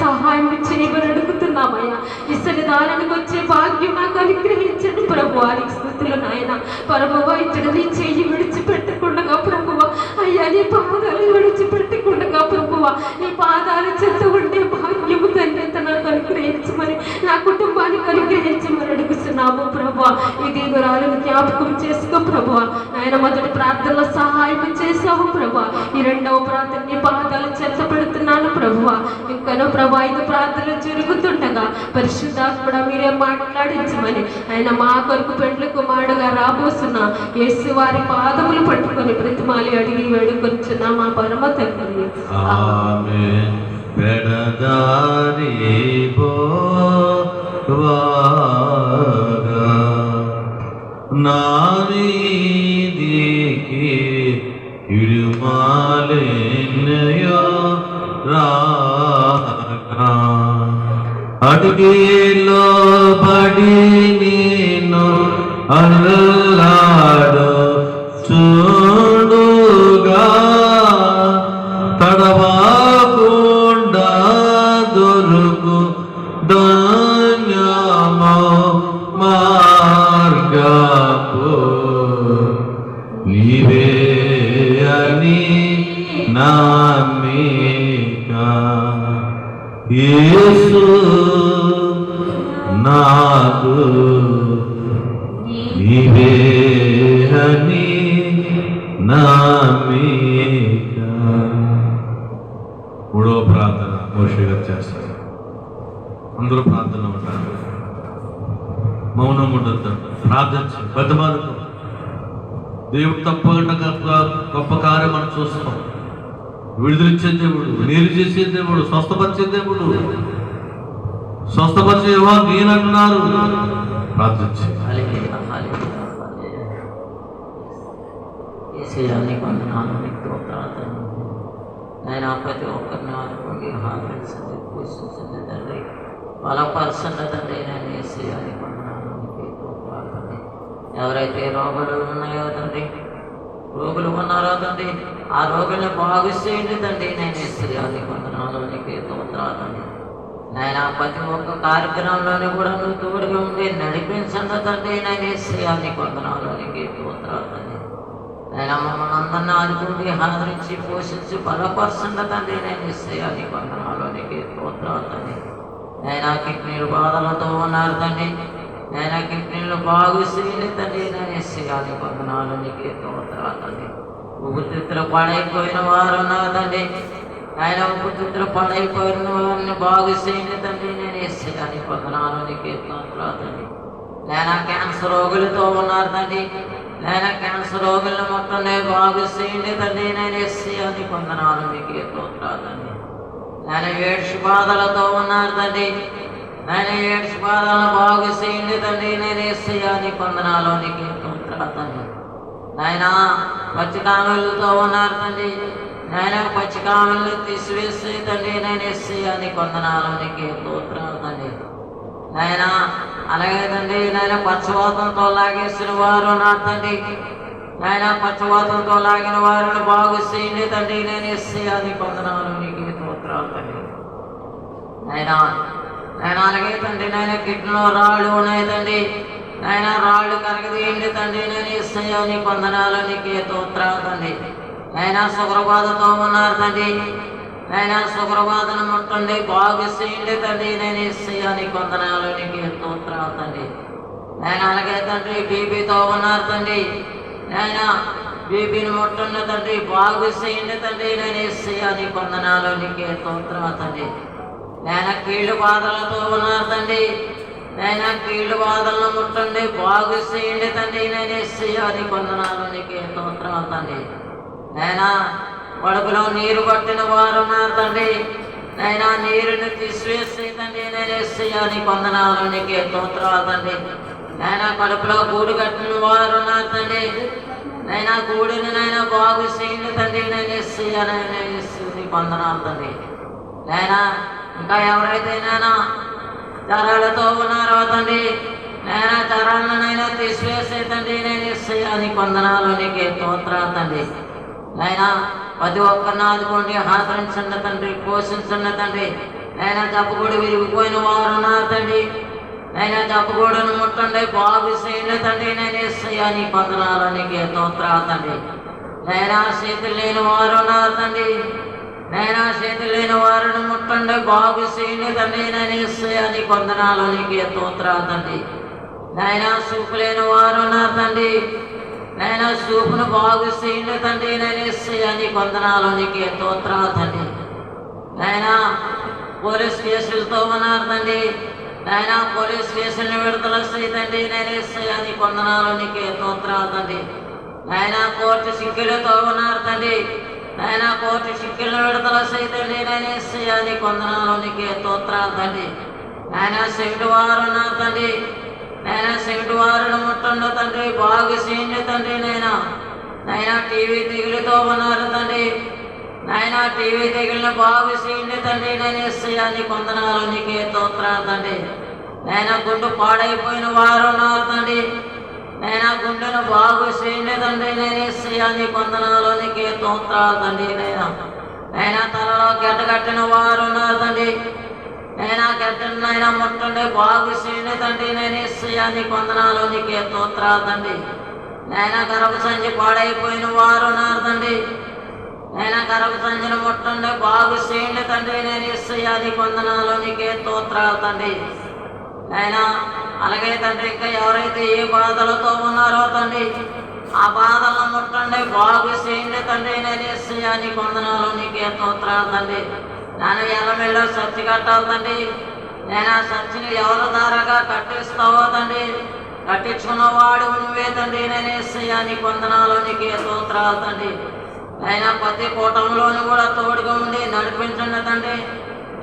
సహాయం చేయమని అడుగుతున్నామయ్యా. ఈ సన్నిధానానికి వచ్చే భాగ్యం నాకు అనుగ్రహించండి ప్రభువా. నీకు స్తుతులు నాయన. పరమ వైద్యుడు నీ చెయ్యి విడిచిపెట్టకుండా ప్రభువా అయ్యా నీ పాదాలు విడిచిపెట్టకుండా ప్రభువా నీ పాదాల చెత్త ఉండే భాగ్యము ధన్యత నాకు అనుగ్రహించమని నా కుటుంబానికి అనుగ్రహించమని అడుగుతున్నాము ప్రభువా. ఈ దీవురాలను జ్ఞాపకం చేసుకో ప్రభువా. ఆయన మొదటి ప్రార్థనలో సహాయం చేసావు ప్రభువా. ఈ 2వ ప్రార్థన నీ పాదాలు చెత్త పెడుతున్నాను ప్రభువా. ఇంకనో ప్రభా 5 ప్రార్థనలు జరుగుతుండగా పరిశుద్ధాత్ముడా మీరే మాట్లాడించమని ఆయన మా కొరకు పెండ్లి కుమారుడుగా రాబోతున్న యేసు వారి పాదములు పట్టుకొని ప్రతిమాలి అడిగి వేడుకొంచున్నా మా పరమ తండ్రి. ఆమేన్. పెడదారి పోవాగా నారీదికి ఇడుమాలెన్నయో రాగా అడుగులో పడి నేను అల్లాడు చూడుగా తడవకుండా దొరుకు ధన్యమో మార్గపు నీవే అని నమ్మిక యేసు నాకు నీవే అని నమ్మిక. 3వ ప్రార్థన మోషే గారు చేస్తారు. అందరూ ప్రార్థన ఉంటారు. మౌనం ఉండద్దు. ప్రార్థించు. బతిమాలుకో. దేవుడు తప్పకుండా గొప్ప కార్యం మనం చూస్తాం. విడుదలిచ్చే దేవుడు, మేలు చేసే దేవుడు, స్వస్థపరిచే దేవుడు. స్వస్థపరిచే నేనంటున్నారు. ప్రార్థించి నేను ప్రతి ఒక్కరిని ఆడుకోండి హాజరించండి పోషించండి తండ్రి. బలపరచండి తండ్రి. నేను వేసేయాలి కొంటున్నాను. ఎవరైతే రోగులు ఉన్నాయో తండ్రి, రోగులు ఉన్నారో తండ్రి, ఆ రోగుల్ని బాగు చేయండి తండ్రి. నేను వేసేయాలి కొంటున్నాను. నీకు తోత్రాతండి. నేను ప్రతి ఒక్క కార్యక్రమంలోని కూడా నువ్వు తోడుగా ఉండి నడిపించండి తండ్రి. నేను వేసేయాలి కొంటున్నాను. నీకు తోత్రాతండి. నేను మమ్మల్ని అందరినీ ఆదుకుండి హాజరించి పోషించి బలపరచండి తండ్రి. నేను వేసేయాలి కొంటున్నాను. నీకు తోత్రాతండి. నేను కిడ్నీలు బాధలతో ఉన్నారు తండ్రి. నేను కిడ్నీలు బాగు చేయండి తండ్రి. నేను వేసేయాలి కొంటున్నాను. నీకు తోత్రాతండి. ఊపిరితిత్తులు పడైపోయిన వారు ఉన్నారు తండ్రి. ఆయన ఊపిరితిత్తులు పడైపోయిన వారిని బాగు చేయండి తండ్రి. నేను వేసేయాలి కొంటున్నాను. నీకు తోత్రాతండి. నేను క్యాన్సర్ రోగులతో ఉన్నారు తండ్రి. నేను క్యాన్సర్ రోగులను ముట్టండి, బాగు చేయండి తండ్రి. నేను ఎస్సీయాని కొందనాలు నీకే స్తోత్రాలు తండ్రి. నేను ఏడ్స్ బాధలతో ఉన్నారు తండ్రి. నేను ఏడ్స్ బాధలను బాగు చేయండి తండ్రి. నేను ఎస్సీయాని కొందనాలు నీకే స్తోత్రాలు తండ్రి. నాయన పచ్చికామెలతో ఉన్నారు తండ్రి. నేను పచ్చికామెలను తీసివేసి తండ్రి. నేను ఎస్సీయాని కొందనాలు నీకే స్తోత్రాలు తండ్రి. నాయన అలాగే తండ్రి, నాయన పక్షవాతంతో లాగేసిన వారు నా తండ్రి. నాయన పక్షవాతంతో లాగిన వారిని బాగు చేయండి తండ్రి. నేను ఎస్సీయాని కొందనాలు నీకే స్తోత్రాలు తండ్రి. నాయన అలాగే తండ్రి, నాయన కిడ్నీలో రాళ్ళు ఉన్నాయి తండ్రి. నాయన రాళ్ళు కరగదీయండి తండ్రి. నేను ఎస్సీయాని కొందనాలు నీకే స్తోత్రాలు తండ్రి. నాయన షుగర్ బాధతో ఉన్నారు తండ్రి. నాయన షుగర్ బాధను ముట్టండి, బాగు చేయండి తండ్రి. నేను ఎస్సీయాని కొందనాలు నీకే స్తోత్రాలు తండ్రి. నాయన అలాగే తండ్రి, బీపీతో ఉన్నారు తండ్రి. నాయన బీపీని ముట్టండి తండ్రి, బాగు చేయండి తండ్రి. నేను ఎస్సీయాని కొందనాలు నీకే స్తోత్రాలు తండ్రి. నాయన కీళ్ళు బాధలతో ఉన్నారు తండ్రి. నాయన కీళ్ళు బాధలను ముట్టండి, బాగు చేయండి తండ్రి. నేను ఎస్సీయాని కొందనాలు నీకే స్తోత్రాలు తండ్రి. నాయన కడుపులో నీరు పట్టిన వారు ఉన్నారు తండ్రి. నాయన నీరుని తీసివేసి తండ్రి. నేను ఎస్సీయాని కొందనాలు నీకే స్తోత్రాలు తండ్రి. నాయన కడుపులో గూడు కట్టిన వారు ఉన్నారు తండ్రి. నాయన గూడుని నాయన బాగు చేయండి తండ్రి. నేను ఎస్సీయాని కొందనాలు తండ్రి. నాయన ఇంకా ఎవరైతే నాయన జ్వరాలతో ఉన్నారో తండ్రి. నాయన జ్వరాలను నైనా తీసివేసే తండ్రి. నేను ఎస్సీయాని కొందనాలు నీకే స్తోత్రాలు తండ్రి. నాయన ప్రతి ఒక్కరిని ఆదుకోండి, ఆదరించండి తండ్రి, పోషించండి తండ్రి. నాయన జబ్బుగూడు విరిగిపోయిన వారు ఉన్నారు తండ్రి. నాయన జబ్బుగూడును ముట్టండి, బాగు చేయండి తండ్రి. నేను ఎస్సీయాని కొందనాలు నీకే స్తోత్రాలు తండ్రి. నాయన చేతులు లేని వారు ఉన్నారు తండ్రి. నాయన చేతులు లేని వారిని ముట్టండి, బాగు చేయండి తండ్రి. నేను ఎస్సీయాని కొందనాలు నీకే స్తోత్రాలు తండ్రి. నాయన చూపు లేని వారు ఉన్నారు తండ్రి. నాయన చూపును బాగు చేయండి తండ్రి. నేను ఎస్సీయాని కొందనాలు నీకే స్తోత్రాలు తండ్రి. నాయన పోలీస్ కేసులతో ఉన్నారు తండ్రి. నాయన పోలీస్ కేసులను విడుదల చేయండి. నేను ఎస్సీయాని కొందనాలు నీకే స్తోత్రాలు తండ్రి. నాయన కోర్టు సిక్కులతో ఉన్నారు తండ్రి. నాయన కోర్టు సిక్కులను విడుదల చేయండి. నేను ఎస్సీయాని కొందనాలు నీకే స్తోత్రాలు తండ్రి. నాయన సెవిటి వారు ఉన్నారు తండ్రి. నాయన సెవిటి వారిని ముట్టండి తండ్రి, బాగు చేయండి తండ్రి. నాయన టీవీ తెగులుతో ఉన్నారు తండ్రి. నాయన టీవీ తెగులను బాగు చేయండి తండ్రి. నేను ఎస్సీయాని కొందనాలు నీకే స్తోత్రాలు తండ్రి. నాయన గుండు పాడైపోయిన వారు ఉన్నారు తండ్రి. నాయన గుండెను బాగు చేయండి తండ్రి. నేను ఎస్సీయాని కొందనాలు నీకే స్తోత్రాలు తండ్రి. నాయన తలలో గడ్డగట్టిన వారు ఉన్నారు తండ్రి. నాయన గడ్డను నాయన ముట్టండి, బాగు చేయండి తండ్రి. నేను ఎస్సీయాని కొందనాలు నీకే స్తోత్రాలు తండ్రి. నాయన గర్భ సంచి పాడైపోయిన వారు ఉన్నారు తండ్రి. నాయన గర్భ సంచిని ముట్టండి, బాగు చేయండి తండ్రి. నేను ఎస్సీయాని కొందనాలు నీకే స్తోత్రాలు తండ్రి. నాయన అలాగే తండ్రి, ఇంకా ఎవరైతే ఏ బాధలతో ఉన్నారో తండ్రి, ఆ బాధలను ముట్టండి, బాగు చేయండి తండ్రి. నేను ఎస్సీయాని కొందనాలు నీకే స్తోత్రాలు తండ్రి. నేను ఎల్లమెల్లో చర్చి కట్టాలి తండ్రి. నేను ఆ చర్చిని ఎవరి ద్వారాగా కట్టిస్తావో తండ్రి, కట్టించుకున్నవాడు నువ్వే తండ్రి. నేను ఎస్సీయాని కొందనాలు నీకే స్తోత్రాలు తండ్రి. ఆయన ప్రతి కూటమిలోని కూడా తోడుగా ఉండి నడిపించండి తండ్రి.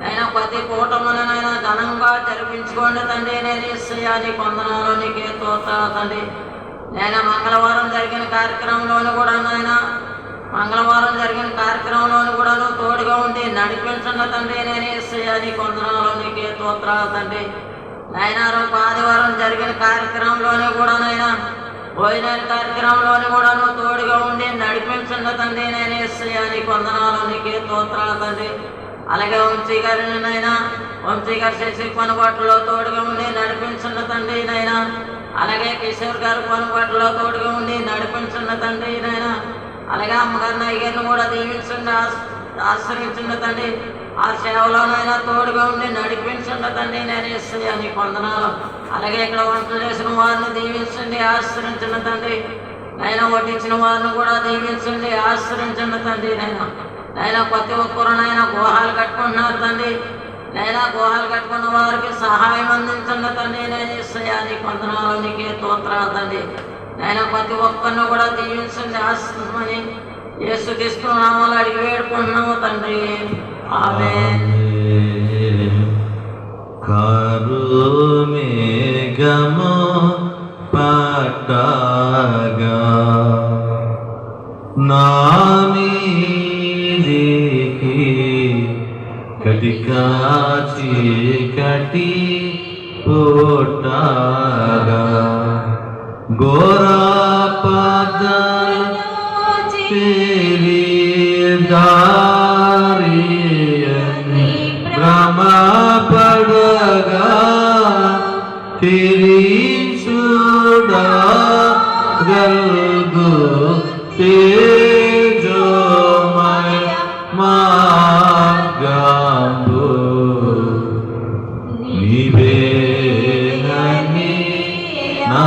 ఆయన ప్రతి కూటములనైనా ఘనంగా జరిపించుకోండి తండ్రి. నేను ఎస్సీయాని కొందనాలు నీకే స్తోత్రాలు తండ్రి. నేను మంగళవారం జరిగిన కార్యక్రమంలోని కూడా మంగళవారం జరిగిన కార్యక్రమంలోని కూడా తోడుగా ఉండి నడిపించండి తండ్రి. నేను ఎస్సీయాని కొందనాలు నీకే స్తోత్రాలు తండ్రి. నాయన ఆదివారం జరిగిన కార్యక్రమంలోని కూడా భోజన కార్యక్రమంలోని కూడా తోడుగా ఉండి నడిపించండి తండ్రి. నేను ఎస్సీయాని కొందనాలు నీకే స్తోత్రాలు తండ్రి. అలాగే వంశీ గారిని వంశీ గారు చేసే పనుబాటులో తోడుగా ఉండి నడిపించండి తండ్రి. అలాగే కిషోర్ గారు పనుబాటులో తోడుగా ఉండి నడిపించండి తండ్రి. అలాగే అమ్మగారిని అయ్యగారిని కూడా దీవించండి, ఆశ్రయించండి తండ్రి. ఆ సేవలోనైనా తోడుగా ఉండి నడిపించండి తండ్రి. నేను ఎస్సీయాని కొందనాలు. అలాగే ఇక్కడ వంటలు చేసిన వారిని దీవించండి, ఆశ్రయించండి తండ్రి. వడ్డించిన వారిని కూడా దీవించండి, ఆశ్రయించండి తండ్రి. ప్రతి ఒక్కరు గుహాలు కట్టుకుంటున్నారు తండ్రి. గుహాలు కట్టుకున్న వారికి సహాయం అందించండి తండ్రి. నేను ఎస్సీయాని కొందనాలు నీకే స్తోత్రాలు తండ్రి. ఆయన ప్రతి ఒక్కరిని కూడా దీవించండి, ఆశించమని యేసుక్రీస్తు నామములో అడిగి వేడుకుంటున్నాము తండ్రి. ఆమేన్. కరుమేఘము పట్టగా నా మీదికి కటికా చీకటి పుట్టగా ఘోరపదలు దారియని భ్రమపడగా తిరిచుడగల్గు తేజోమయ మార్గంబు నీవేనని నా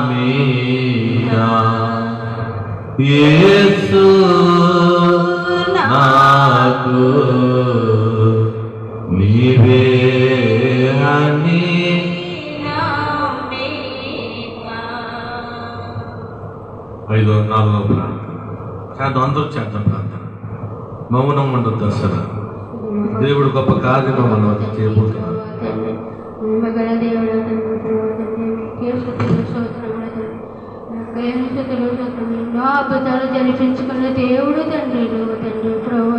మీద యేసు నాకు నీవే అని. 4వ ప్రార్థన చేద్దాం, అందరూ చేద్దాం ప్రార్థన. మౌనం ఉండదు అసలు. దేవుడు గొప్ప కార్యము మనం చేయబోతున్నాడు. మగల దేవుడు ఎన్నో అద్భుతాలు జరిపించుకున్న దేవుడు తండ్రి, తండ్రి ప్రభు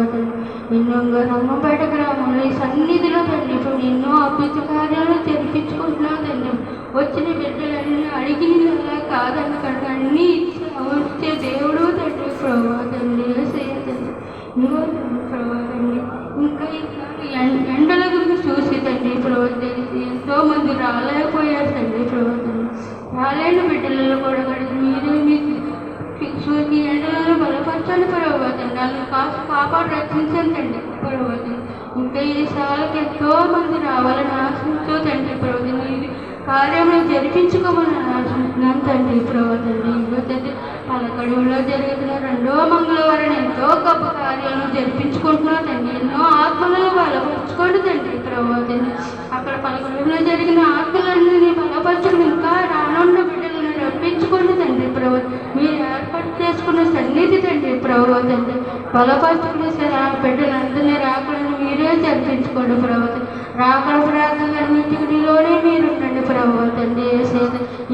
ఎన్నోగా రంగంపేట గ్రామంలో ఈ సన్నిధిలో తండ్రి ఇప్పుడు ఎన్నో అద్భుత కార్యాలు జరిపించుకుంటున్నావు తండ్రి. వచ్చిన బిడ్డలన్నీ అడిగినలా కాదనకంటే అన్నీ ఇచ్చే దేవుడు తండ్రి ప్రభు తండ్రి. తండ్రి ఇదిగో ప్రభు తండ్రి ఇంకా ఎండల గురించి చూసి తండ్రి ప్రభు ఎంతో మంది రాలేకపోయారు తండ్రి ప్రభు తండ్రి. రాలేని బిడ్డలలో కూడా మీరు మీకు చూసి ఎండలలో బలపరచాలి ప్రభు తండ్రి. వాళ్ళని కాపాడు రక్షించండి తండ్రి ప్రభు తండ్రి. ఇంకా ఈ సార్లకి ఎంతో మంది రావాలని ఆశించు తండ్రి ప్రభు తండ్రి. ఇది కార్యంలో జరిపించుకోమని ఆశిస్తున్నాను తండ్రి ప్రభు తండ్రి. ఇదిగో తండ్రి పలకడులో జరుగుతున్న 2వ మంగళవారం ఎంతో గొప్ప కార్యాలను జరిపించుకుంటున్నావు తండ్రి. ఎన్నో ఆత్మలను బలపరచుకోండి తండ్రి ప్రభు తండ్రి. అక్కడ పలకడులో జరిగిన ఆత్మలన్నీ బలపరచుకుని ఇంకా రానున్న బిడ్డలను రప్పించుకోండి తండ్రి ప్రభు. మీరు ఏర్పాటు చేసుకున్న సన్నిధి తండ్రి ప్రభు తండ్రి. బలపరచుకునే బిడ్డలందరినీ రాకలను మీరే జరిపించుకోండి ప్రభు. రాకడ ప్రార్థనలన్నింటిలోనే మీరు ఉండండి ప్రభు తండ్రి.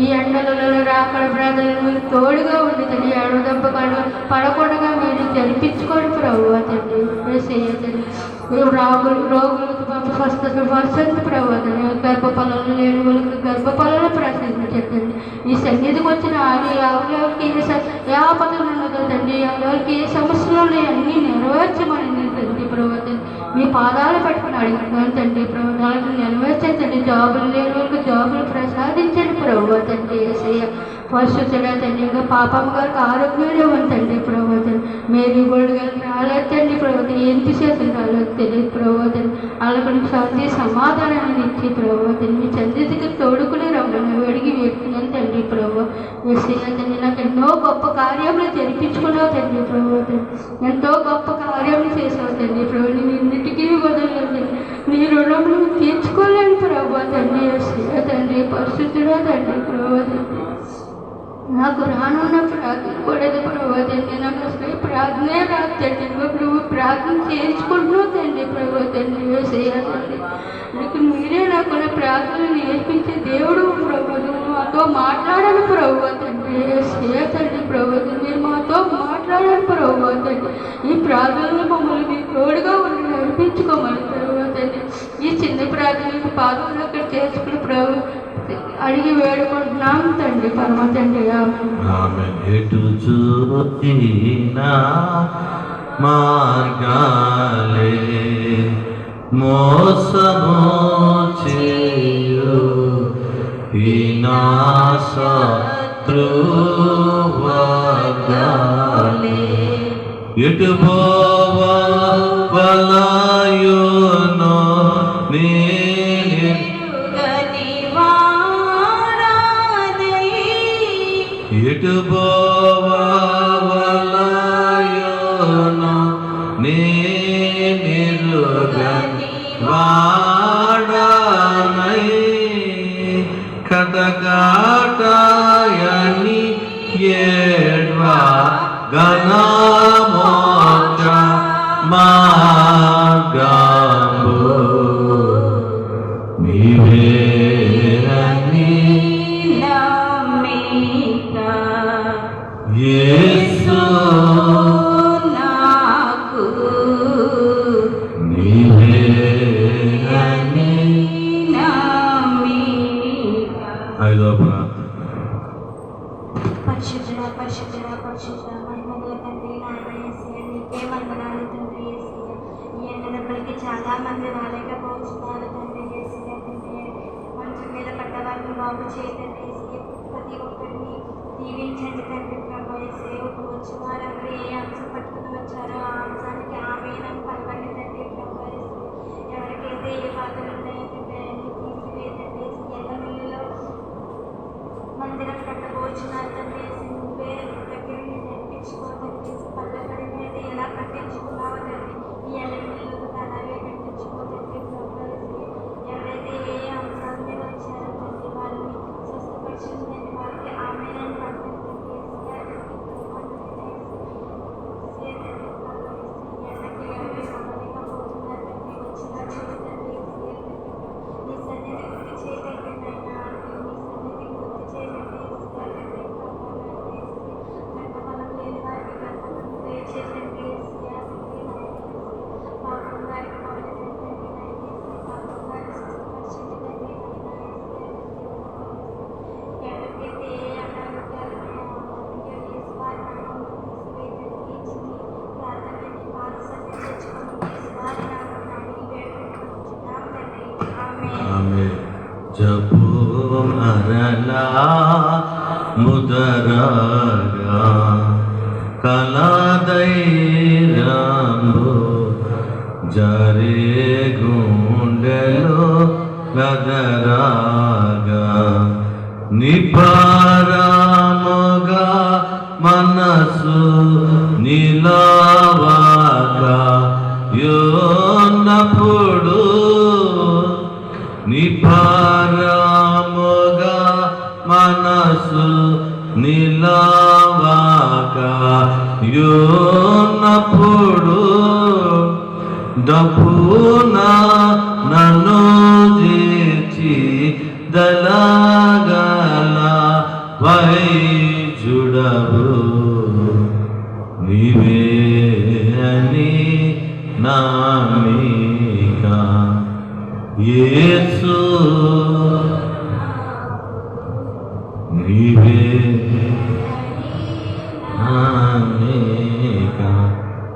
ఈ ఎండలలో రాకడ ప్రార్థనలు మీరు తోడుగా ఉండి తండ్రి. ఏడవ దెబ్బ పడకుండా మీరు జరిపించుకోండి ప్రభు తండ్రి. తండ్రి రోగులకు స్వస్థత ప్రభు తండ్రి. గర్భఫలాలు లేని వాళ్ళకి గర్భఫలాలు ప్రసాదించండి. ఈ సన్నిధికి వచ్చిన ఎవరికి ఏ ఆపదలు ఉన్నదో తండ్రి, ఎవరికి ఏ సమస్యలు ఉన్నాయో అన్నీ నెరవేర్చమని తండ్రి ప్రభు తండ్రి. మీ పాదాలు పెట్టుకుని అడుగుతున్నాను తండ్రి ప్రభు. వాళ్ళకి నెరవేర్చండి. జాబులు లేని వాళ్ళకి జాబులు ప్రసాదించండి ప్రభు తండ్రి. ఏసయ్య పరిశుద్ధుడా తండ్రి. ఇంకా పాపమ్మ గారికి ఆరోగ్యాలు ఇవ్వండి తండ్రి ప్రభు తండ్రి. మేరీ గోల్డ్ గారికి రాలేదు తండ్రి ప్రభు. ఎంత చేతులు రాలేదు తెలియదు ప్రభు తండ్రి. వాళ్ళకి శాంతి సమాధానాన్ని ఇచ్చి ప్రభు తండ్రి. మీ చంద్రుడికి తోడుకుని రమ్మని అడిగి వేడుకున్నాను తండ్రి ప్రభు. ఏసయ్య తండ్రి నాకు ఎన్నో గొప్ప కార్యములు జరిపించుకున్నావు తండ్రి ప్రభు తండ్రి. ఎంతో గొప్ప కార్యములు చేసావు తండ్రి ప్రభు. నేను ఇన్నిటికీ వదలలేదు తండ్రి. నీ రుణములు తీర్చుకోలేను ప్రభు తండ్రి. ఏసయ్య తండ్రి పరిశుద్ధుడా తండ్రి ప్రభు తండ్రి. నాకు రానున్న ప్రార్థన కూడదు ప్రభు తండ్రి. నాకు అసలు ప్రార్థనే రాదు తండ్రి ప్రభు. ప్రార్థన చేయించుకుంటున్నావు తండ్రి ప్రభు తండ్రి. ఏసయ్య తండ్రి నీకు మీరే నాకు ప్రార్థన నేర్పించే దేవుడు ప్రభు. మాతో మాట్లాడాలి ప్రభు తండ్రి. ఏసయ్య తండ్రి ప్రభు తండ్రి. మీరు మాతో మాట్లాడాలి ప్రభు తండ్రి. ఈ ప్రార్థనలు మమ్మల్ని మీరు తోడుగా ఉండి నడిపించుకోమని ప్రభు తండ్రి. ఈ చిన్న ప్రార్థనలకు పాదములు అక్కడ చేసుకుని ప్రభు అడిగి వేడుకుంటున్నాం తండ్రి పరమ తండ్రి. ఆమేన్. ఎటు చూచినా మార్గాలే మోసము చేయు ఈ నా శత్రువర్గాలే. ఎటు పోవలయునో ఎటు పోవలయునో నేనెరుగని వాడనై కటకాటయని నీవే అని. ఐదో ప్రార్థన. పరిశుద్ధ పరిశుద్ధ పరిశుద్ధ మహిమగల తండ్రి నాయన యేసయ్య నీకే వందనాలు తండ్రి యేసయ్య. ఈ ఎండ దెబ్బలకి చాలా మంది రాలేకపోతున్నారు తండ్రి యేసయ్య. తండ్రి మంచం మీద పడ్డవారిని బాగు చేయతండి యేసయ్య. ప్రతి ఒక్కరిని దీవించండి తండ్రి ప్రభు యేసయ్య. వచ్చిన వారందరూ ఏ అంశం పట్టుకుని వచ్చారో ఆ అంశానికి ఆమేనని పలకండి తండ్రి ప్రభు యేసయ్య. ఎవరికైతే ఏ బాధలు ఉన్నాయో తండ్రి అన్ని తీసివేయండి యేసయ్య. ఎల్ల మిల్లులో మందిరం కట్టబోచున్నారు తండ్రి నువ్వే దగ్గర నడిపించుకోదండి. పల్లెపడి మీద ఎలా కట్టించుకున్నావో తండ్రి ఈ ఎల్లమిల్లు అలాగే కట్టించుకోదండి. ఎవరైతే ఏ అంశాల మీద వచ్చారో తండ్రి వారిని స్వస్థపరిచిందండి. వారికి ఆమేనని పడుతుంది వచ్చిన చూడండి నీ సన్నిధి గుర్తు చేయకండి అయినా నీ సన్నిధి గుర్తు చేయకండి గంటఫలం లేని వారికి గంటఫలం దయచేయండి పాపం వారికి పౌరులండి పాపం వారి స్వస్థపరచండి ఎవరికైతే ఏ అనారోగ్యాలు వారి నామంలో తీసివేయండి ప్రార్థనని పాదసన్ని తెచ్చుకొని వారి నామంలో అడిగి వేడుకుంటున్నాం తండ్రి ఆమేన్. ఆమె జపో మరలా ముదరగా కలదైరంబు జరే గుండెలో గదరాగా నిపారముగా మనసు నిలవాక యోన్నప్పుడు నిపారముగా మనసు నిలవాక యోన్నప్పుడు డబ్బున నన్ను చేర్చి దళగల వైజుడవు నీవే అని నామిక యేసు నీవే నామిక.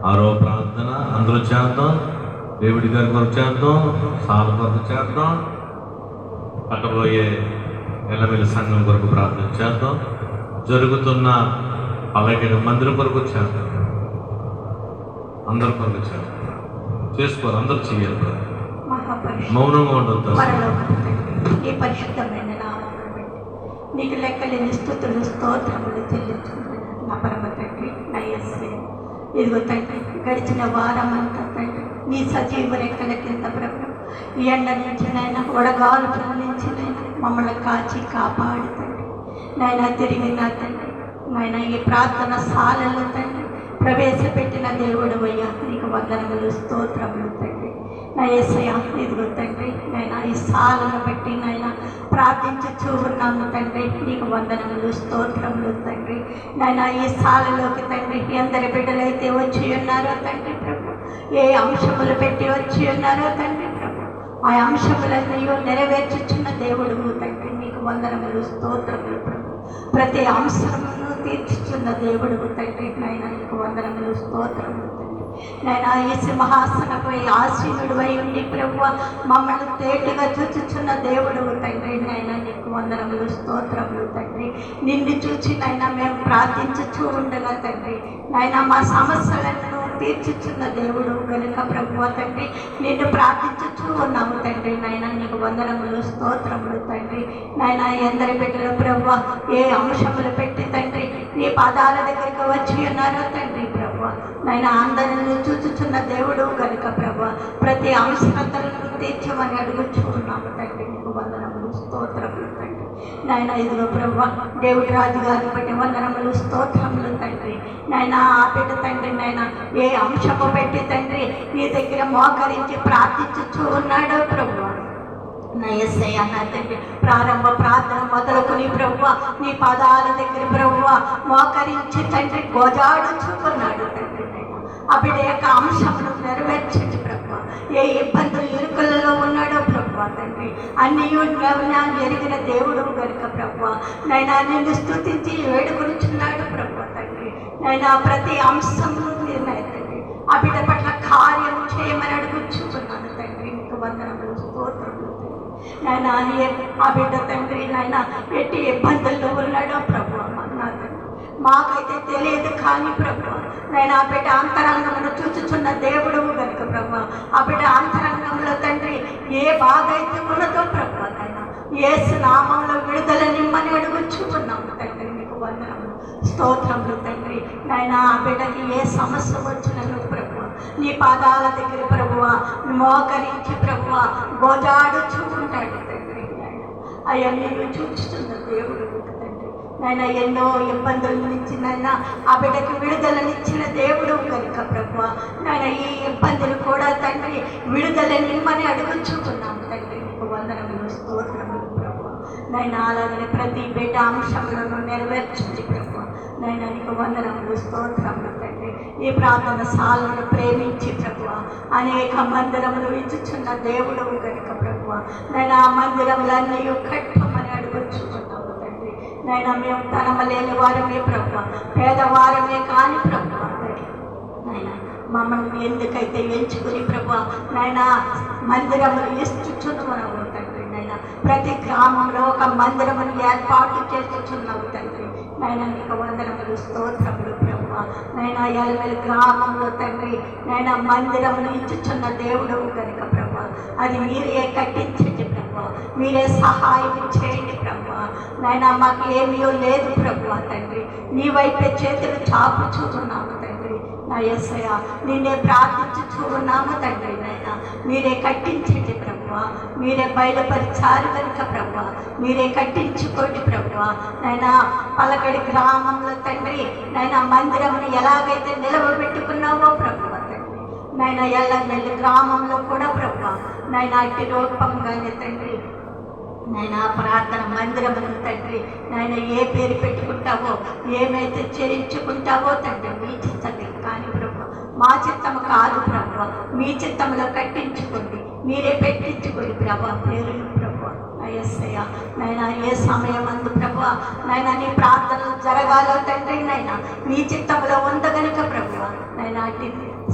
ఆరో ప్రార్థన అందరూ చేద్దాం. దేవుడి గారి కొరకు చేద్దాం, సాల కొరకు చేద్దాం, పట్టబోయే ఎల్లమెల్లి సంఘం కొరకు ప్రార్థన చేద్దాం, జరుగుతున్న అలాగే మందిరం కొరకు చేద్దాం, అందరి కొరకు చేద్దాం. చేసుకోవాలి, అందరూ చేయాలి. మౌనంగా ఉండదు. ఈ పరిశుద్ధమైన నామమును బట్టి నీకు లెక్కలేని స్తుతులు స్తోత్రములు చెల్లించుకుంటున్నాను నా పరమ తండ్రి నా యేసయ్య. ఇదిగో తండ్రి గడిచిన వారం అంతా తండ్రి నీ సజీవ రెక్కల కింద ప్రభు ఈ ఎండ నుంచి నైనా వడగాలుపుల నుంచి నైనా మమ్మల్ని కాచి కాపాడు తండ్రి. నైనా తిరిగి నా తండ్రి నైనా ఈ ప్రార్థన సాలలో తండ్రి ప్రవేశపెట్టిన దేవుడు అయ్యా నీకు వందనములు స్తోత్రములు తండ్రి నా యేసయ్య. ఇదిగో తండ్రి నైనా ఈ సాలను బట్టి నైనా ప్రార్థించు ఉన్నాము తండ్రి నీకు వందనములు స్తోత్రములు తండ్రి. నైనా ఈ సాలలోకి తండ్రి ఎందరి బిడ్డలైతే వచ్చి ఉన్నారో తండ్రి ప్రభు ఏ అంశములు పెట్టి వచ్చి ఉన్నారో తండ్రి ప్రభు ఆ అంశములన్నీ నెరవేర్చుచున్న దేవుడు తండ్రి నీకు వందనములు స్తోత్రములు ప్రభు. ప్రతి అంశమును తీర్చుచున్న దేవుడు తండ్రి నైనా నీకు వందనములు స్తోత్రములు తండ్రి. నైనా ఈ సింహాసనపై ఆసీనుడు అయి ఉండి ప్రభువ మమ్మల్ని తేటగా చూచుచున్న దేవుడు తండ్రి నైనా నీకు వందనములు స్తోత్రములు తండ్రి. నిన్ను చూచి నైనా మేము ప్రార్థించుచూ ఉండగా తండ్రి నైనా మా సమస్యలను తీర్చుచున్న దేవుడు కనుక ప్రభువ తండ్రి నిన్ను ప్రార్థించుచూ ఉన్నాము తండ్రి నైనా నీకు వందనములు స్తోత్రములు తండ్రి. నైనా ఎందరి బిడ్డలు ప్రభువ ఏ అంశములు పెట్టి తండ్రి నీ పాదాల దగ్గరికి వచ్చి ఉన్నారో తండ్రి ప్రభువ నైనా అందరిని చూచుచున్న దేవుడు కనుక ప్రభువ ప్రతి అవసరతలను తీర్చమని అడుగుచూ ఉన్నాము తండ్రి నీకు వందనములు స్తోత్రములు తండ్రి. నాయన ఇదిగో ప్రభువ దేవుడి రాజు గారిని బట్టి వందనములు స్తోత్రములు తండ్రి. నాయన ఆ బిడ్డ తండ్రి నాయన ఏ అంశము పెట్టి తండ్రి నీ దగ్గర మోకరించి ప్రార్థించుచూ ఉన్నాడో ప్రభువ నా యేసయ్య నా తండ్రి ప్రారంభ ప్రార్థన మొదలుకొని ప్రభువ నీ పాదాల దగ్గర ప్రభువ మోకరించి తండ్రి గోజాడు చూపున్నాడు తండ్రి. ఆ బిడ్డ యొక్క అంశమును నెరవేర్చండి ప్రభువ. ఏ ఇబ్బందులు ఇరుకులలో ఉన్నాడో ప్రభు తండ్రి అన్ని ఎరిగిన దేవుడు గనుక ప్రభు నైనా నిన్ను స్తుతించి వేడుకొనిచున్నాడు ప్రభు తండ్రి నైనా ప్రతి అంశంలో తండ్రి ఆ బిడ్డ పట్ల కార్యం చేయమని అడుగుచున్నాను తండ్రి నీకు వందనములు స్తోత్రములు నైనా ఆ బిడ్డ తండ్రి నైనా ఎట్టి ఇబ్బందుల్లో ఉన్నాడో ప్రభు నా తండ్రి మాకైతే తెలియదు కానీ ప్రభు నేను ఆ బిడ్డ అంతరంగంలో చూచుచున్న దేవుడు కనుక ప్రభు ఆ బిడ్డ అంతరంగంలో తండ్రి ఏ బాధ అయితే ఉన్నదో ప్రభు నైనా యేసు నామంలో విడుదల నిమ్మని అడుగుచున్నాము తండ్రి మీకు వందనములు స్తోత్రములు తండ్రి నైనా ఆ బిడ్డకి ఏ సమస్య వచ్చినను ప్రభు నీ పాదాల దగ్గర ప్రభువ మోకరించి ప్రభువ గోజాడుచుంటాడు తండ్రి అవన్నీ చూచుతున్న దేవుడు నైనా ఎన్నో ఇబ్బందుల నుంచి నైనా ఆ బిడ్డకి విడుదలనిచ్చిన దేవుడు కనుక ప్రభు నైనా ఈ ఇబ్బందులు కూడా తండ్రి విడుదల నిమ్మని అడుగుచుకున్నాము తండ్రి నీకు వందనములు స్తోత్రములు ప్రభు నైనా అలాగనే ప్రతి బిడ్డ అంశములను నెరవేర్చింది ప్రభు నైనా నీకు వందనములు స్తోత్రములు తండ్రి ఈ ప్రార్థన సాలను ప్రేమించి ప్రభు అనేక మందిరములు ఇచ్చుచున్న దేవుడు కనుక ప్రభు నైనా ఆ మందిరములన్నీ కట్టమని అడుగుచుకున్నాము నైనా మేము తనమలేని వారమే ప్రభు పేదవారమే కాని ప్రభు నైనా మమ్మల్ని ఎందుకైతే ఎంచుకుని ప్రభు నైనా మందిరములు ఇస్తున్నాము తండ్రి నైనా ప్రతి గ్రామంలో ఒక మందిరమును ఏర్పాటు చేస్తున్నాము తండ్రి నైనా నీకు వందనములు స్తోత్రములు ప్రభు నైనా ఎల్మెల్ గ్రామంలో తండ్రి నైనా మందిరమును ఇచ్చుచున్న దేవుడు కనుక ప్రభు అది మీరే కట్టించండి ప్రభు మీరే సహాయం చేయండి ప్రభు నైనా మాకు ఏమీ లేదు ప్రభు తండ్రి నీ వైపే చేతులు చాపుచున్నాము తండ్రి నా యేసయ్య నిన్నే ప్రార్థించుచున్నాము తండ్రి నైనా మీరే కట్టించండి ప్రభు మీరే బయలుపరిచారు కనుక ప్రభు మీరే కట్టించుకోండి ప్రభు నైనా పలకడి గ్రామంలో తండ్రి నైనా మందిరమును ఎలాగైతే నిలవబెట్టుకున్నావో ప్రభు తండ్రి నైనా ఎల్లమెల్లి గ్రామంలో కూడా ప్రభు నైనా అట్టి రూపంగానే తండ్రి నైనా ప్రార్థన మందిరమును తండ్రి నైనా ఏ పేరు పెట్టుకుంటావో ఏమైతే చేయించుకుంటావో తండ్రి మీ చిత్తమే కానీ ప్రభు మా చిత్తము కాదు ప్రభు మీ చిత్తంలో కట్టించుకోండి మీరే పెట్టించుకోండి ప్రభు పేరును ప్రభు యేసయ్య నైనా ఏ సమయం అందు ప్రభు నైనా నీ ప్రార్థనలు జరగాలో తండ్రి నైనా నీ చిత్తంలో ఉంది కనుక ప్రభు నైనా అట్టి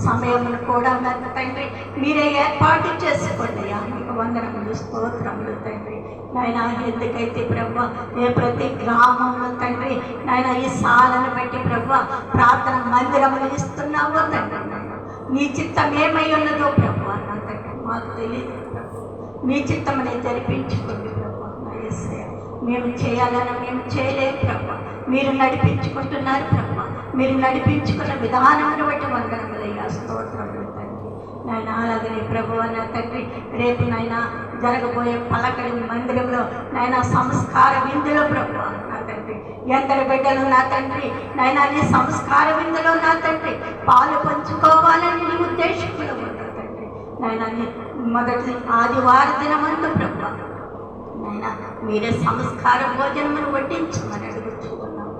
సమయమును కూడా తండ్రి మీరే ఏర్పాటు చేసుకోండి అయ్యా మీకు వందనములు స్తోత్రములు తండ్రి నైనా ఎందుకైతే ప్రభు ఏ ప్రతి గ్రామంలో తండ్రి నైనా ఈ సాలను బట్టి ప్రభు ప్రార్థన మందిరములు ఇస్తున్నావో తండ్రి నైనా నీ చిత్తం ఏమై ఉన్నదో ప్రభు నా తండ్రి మాకు తెలియదు ప్రభు మీ చిత్తమని జరిపించుకోండి ప్రభు నా యేసయ్య మేము చేయాలని మేము చేయలేము ప్రభు మీరు నడిపించుకుంటున్నారు ప్రభు మీరు నడిపించుకున్న విధానమును బట్టి వందనములయ్యా స్తోత్రములు తండ్రి నైనా అలాగనే ప్రభు నా తండ్రి రేపు నైనా జరగబోయే పలకడి మందిరంలో నైనా సంస్కార విందులో ప్రభు నా తండ్రి ఎందరి బిడ్డలు నా తండ్రి నైనా నీ సంస్కార విందులో నా తండ్రి పాలు పంచుకోవాలని నీ ఉద్దేశంలో ఉన్నా తండ్రి నైనా నీ మొదటి ఆదివార దినమందు ప్రభు నైనా మీరే సంస్కార భోజనమును వడ్డించమని అడుగుచుకున్నాము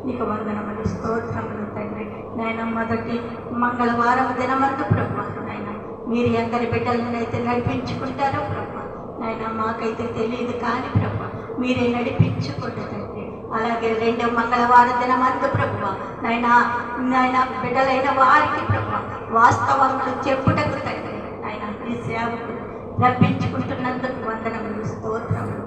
నీకు వందనములు స్తోత్రములు తండ్రి నైనా మొదటి మంగళవారం దినమందు ప్రభు నైనా మీరు ఎందరి బిడ్డలనైతే నడిపించుకుంటారో ప్రభు నైనా మాకైతే తెలియదు కానీ ప్రభు మీరే నడిపించుకోండి తండ్రి అలాగే రెండవ మంగళవారం దినమందు ప్రభు నైనా నైనా బిడ్డలైన వారికి ప్రభు వాస్తవములు చెప్పుటకు తండ్రి నైనా నీ సేవకులు రప్పించుకుంటున్నందుకు వందనములు స్తోత్రములు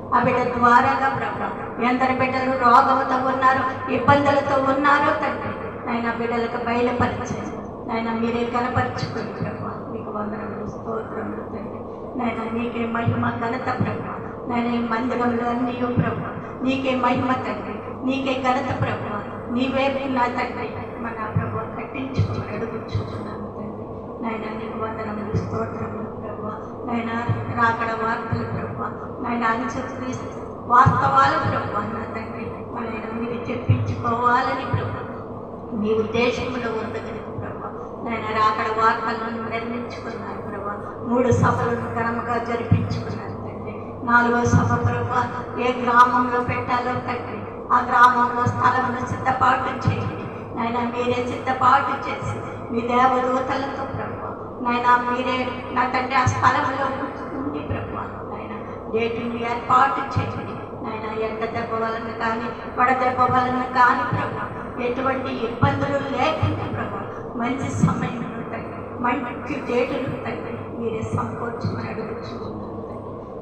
ఆ బిడ్డ ద్వారాగా ప్రభు ఎందరి బిడ్డలు రోగముతో ఉన్నారు ఇబ్బందులతో ఉన్నారో తండ్రి నైనా బిడ్డలకు బయలుపరిచండి నైనా మీరే కనపరుచుకోండి ప్రభు మీకు వందనములు స్తోత్రములు తండ్రి నైనా నీకే మహిమ ఘనత ప్రభు నైనా ఈ మందిరంలో అన్నీ ప్రభు నీకే మహిమ తండ్రి నీకే ఘనత ప్రభు నీవే నా తండ్రి మన ప్రభు కట్టించుకుని అడుగుచున్నాను తండ్రి నైనా నీకు వందనములు స్తోత్రములు ప్రభు నైనా రాకడ వార్తలు ప్రభు నైనా అనుసరి వాస్తవాలు ప్రభు నా తండ్రి నైనా మీరు చెప్పించుకోవాలని ప్రభు మీ ఉద్దేశంలో ఉండగలిగి ప్రభు నైనా రాకడ వార్తలను నిర్మించుకున్నారు ప్రభు 3 సభలను ఘనముగా జరిపించుకున్నారు తండ్రి 4వ సభ ప్రభు ఏ గ్రామంలో పెట్టాలో తండ్రి ఆ గ్రామంలో స్థలమును సిద్ధపాటు చేయండి నైనా మీరే సిద్ధపాటు చేసి మీ దేవదూతలతో ప్రభు నాయన మీరే నా తండ్రి ఆ స్థలంలో ఉండి ప్రభు నాయన డేటుని ఏర్పాటు చేయండి నాయన. ఎండ దెబ్బ వలన కానీ వడదెబ్బ వలన కానీ ప్రభు ఎటువంటి ఇబ్బందులు లేకుండా ప్రభు మంచి సమయంలో తండ్రి మంచి డేటులు తండ్రి మీరే సంకోచమని అడుగుచున్నాను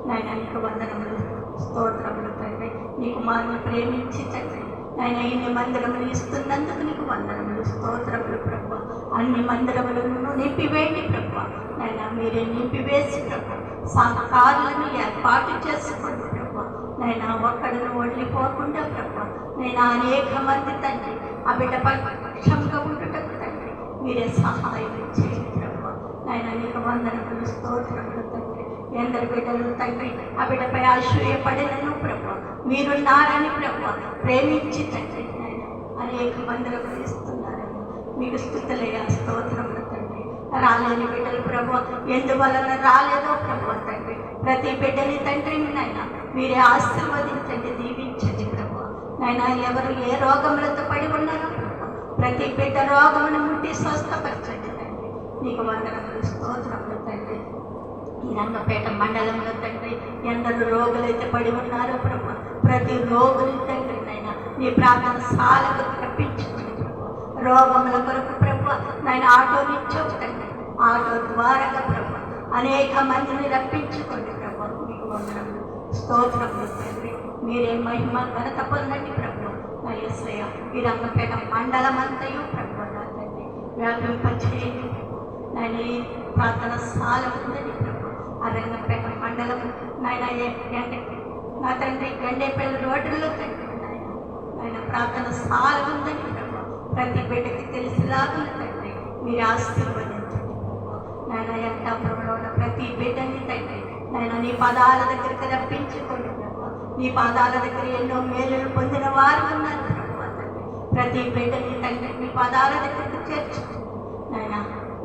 నాయన. నీకు వందనములు స్తోత్రములు తండ్రి. నీకు మాను ప్రేమించి తండ్రి నాయన ఇన్ని మందిరములు ఇస్తున్నందుకు నీకు వందనములు స్తోత్రములు ప్రభు. అన్ని మందిరములను నింపివేయండి ప్రభు నాయన. మీరే నింపివేసి ప్రభు సహకారులను ఏర్పాటు చేసుకోండి ప్రభు నాయన. ఒక్కడిని వదిలిపోకుండా ప్రభు నేను అనేక మంది తండ్రి ఆ బిడ్డ పక్షంగా ఉండుటకు తండ్రి మీరే సహాయం చేయండి ప్రభు నాయన. నీకు వందనములు స్తోత్రములు తండ్రి. ఎందరు బిడ్డలు తండ్రి ఆ బిడ్డపై ఆశ్చర్యపడినను ప్రభు మీరున్నారని ప్రభు ప్రేమించి తండ్రి నాయన అనేక మందిరము ఇస్తున్నారని మీకు స్తుతులయ్యా స్తోత్రములు తండ్రి. రాలేని బిడ్డలు ప్రభు ఎందువలన రాలేదో ప్రభు తండ్రి ప్రతి బిడ్డని తండ్రి నాయన మీరే ఆశీర్వదించండి దీవించండి ప్రభు నాయన. ఎవరు ఏ రోగములతో పడి ఉన్నారో ప్రభు ప్రతి బిడ్డ రోగమును ముట్టి స్వస్థపరచండి తండ్రి. నీకు వందనములు స్తోత్రములు తండ్రి. ఈ రంగపేట మండలంలో తండ్రి ఎందరు రోగులైతే పడి ఉన్నారో ప్రభు ప్రతి రోగుని తండ్రి నాయన నీ ప్రార్థన సాలకు తప్పించుకుని ప్రభు రోగముల కొరకు ప్రభు నాయన ఆటోనిచ్చోకు తండ్రి ఆటో ద్వారా ప్రభు అనేక మందిని రప్పించుకోండి ప్రభు. మీకు వందనములు స్తోత్రములు తండ్రి. మీరే మహిమ ఘనత పొందండి ప్రభు నా యేసయ్య. ఈ రంగపేట మండలం అంతయు ప్రభు నా తండ్రి వ్యాపింపచేయండి నాయన. ఈ ప్రార్థన సాల ఉందని ప్రభు ఆ రంగపేట మండలం నాయన నా తండ్రి గండేపల్లి రోడ్డుల్లో తండ్రి నాయన ప్రార్థన సాల ఉందని ప్రభు ప్రతి బిడ్డకి తెలిసిలాగా తండ్రి మీరు ఆశీర్వదించండి నాయన. ఎంటాపురంలో ఉన్న ప్రతి బిడ్డని తండ్రి నాయన నీ పాదాల దగ్గరికి రప్పించుకోండి ప్రభు. నీ పాదాల దగ్గర ఎన్నో మేలులు పొందిన వారు ఉన్నారు ప్రభు తండ్రి. ప్రతి బిడ్డని తండ్రి నీ పాదాల దగ్గరికి చేర్చుకోండి నాయన.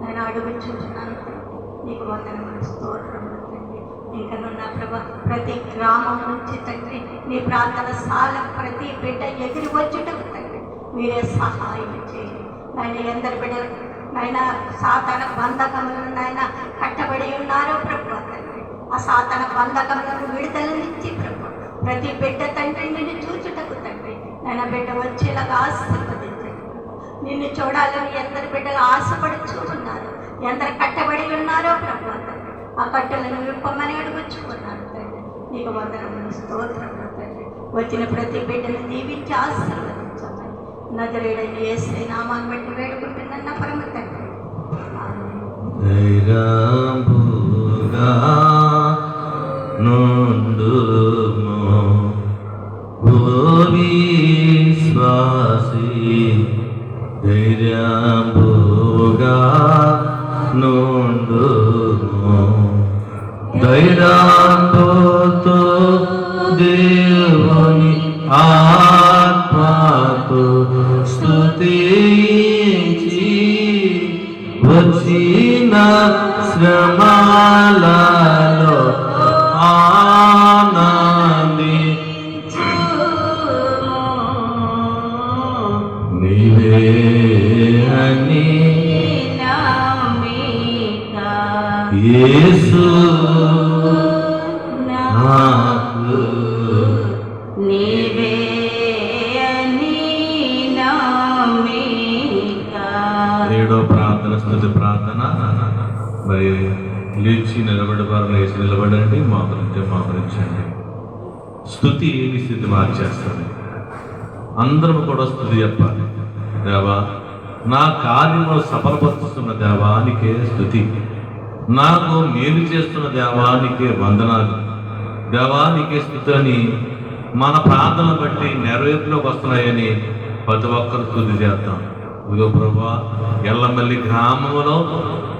నేను అడుగుచున్నాను తండ్రి. నీకు వందనములు స్తోత్రములు తండ్రి. ఇంకనున్న ప్రభు ప్రతి గ్రామం నుంచి తండ్రి నీ ప్రార్థన సాల ప్రతి బిడ్డ ఎగిరి వచ్చుటకు తండ్రి మీరే సహాయం చేయండి నాయన. ఎందరు బిడ్డలు నాయన సాతాన బంధకములను నాయన కట్టబడి ఉన్నారో ప్రభు తండ్రి ఆ సాతాన బంధకములను విడుదలనిచ్చి ప్రభు ప్రతి బిడ్డ తండ్రి నిన్ను చూచుటకు తండ్రి నాయన బిడ్డ వచ్చేలాగా ఆశీర్వదించండి. నిన్ను చూడాలని ఎందరు బిడ్డలు ఆశపడుచూ ఉన్నారు ఎందరు కట్టబడి ఉన్నారో ప్రభు తండ్రి ఆ కట్టలను విప్పమని అడుగుచుకున్నాను తండ్రి. నీకు వందనములు స్తోత్రములు తండ్రి. వచ్చిన ప్రతి బిడ్డను దీవించి ఆశీర్వదించమని నజరేయుడైన యేసయ్య నామాన్ని బట్టి వేడుకుంటున్నాను నా పరమ తండ్రి. ధైర్యంతో దేవుని ఆత్మతో స్తుతించి వచ్చిన శ్రమలలో ఆనంది నీవే అని యేసు నాకు నీవే అని నమ్మిక. ఏడో ప్రార్థన స్తుతి ప్రార్థన. మరి లేచి నిలబడి వారు లేచి నిలబడండి. మోకరించండి. స్తుతి నీ స్థితి మార్చేస్తుంది. అందరం కూడా స్తుతి చెప్పాలి. దేవా నా కార్యము సఫలపరుస్తున్న దేవానికే స్తుతి. నాకు మేలు చేస్తున్న దేవానికే వందనాలు. దేవానికే స్తుతి అని మన ప్రార్థన బట్టి నెరవేర్పులోకి వస్తున్నాయని ప్రతి ఒక్కరు స్తుతి చేద్దాం. ఇదిగో ప్రభువా ఎల్లమల్లి గ్రామంలో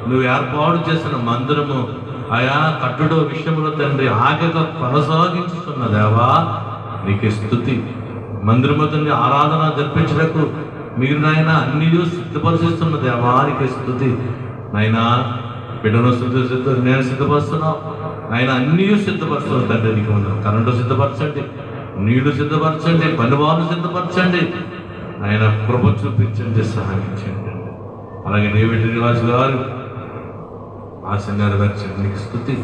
నువ్వు ఏర్పాటు చేసిన మందిరము ఆయా కట్టుడు విషయంలో తండ్రి ఆగక కొనసాగించుతున్న దేవా నీకే స్తుతి. మందిరము తండ్రి ఆరాధన జరిపించడానికి మీరు నాయన అన్నీ సిద్ధపరిస్తున్న దేవానికి స్తుతి. నాయనా బిడ్డను నేను సిద్ధపరుస్తున్నావు ఆయన అన్నీ సిద్ధపరుస్తున్నావు తండ్రి. నీకు ఉన్నాను కరెంటు సిద్ధపరచండి, నీళ్లు సిద్ధపరచండి, పనివాళ్ళు సిద్ధపరచండి. ఆయన కృప చూపించండి, సహాయించండి. అలాగే నేవిటి నివాసి గారు ఆశ నెరవేర్చండి. నీకు స్తుతి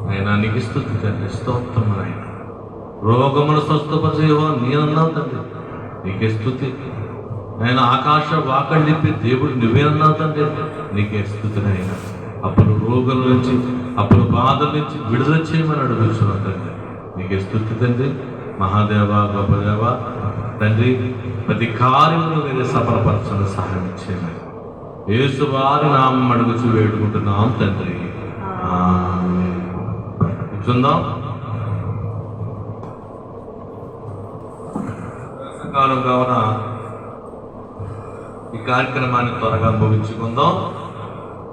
ఆయన, నీకు స్తుతి తండ్రి, స్తోత్రం ఆయన. రోగమును స్వస్థపరిచేవో నేనన్నావు తండ్రి, నీకే స్తుతి ఆయన. ఆకాశ వాకళ్ళు నింపి దేవుడు నువ్వే అన్నావు తండ్రి, నీకే స్తుతి ఆయన. అప్పుడు రోగుల నుంచి, అప్పుడు బాధల నుంచి విడుదల చేయమని అడుగుతున్నావు తండ్రి, నీకే స్తుతి తండ్రి. మహాదేవ, గొప్పదేవ తండ్రి, ప్రతి కార్యమును మీరే సఫలపరచని సహాయం చేయమని యేసు వారి నామం అడుగుచు వేడుకుంటున్నాం తండ్రి. ఆమేన్. కూర్చుందాం. కాలం కావున ఈ కార్యక్రమాన్ని త్వరగా ముగించుకుందాం.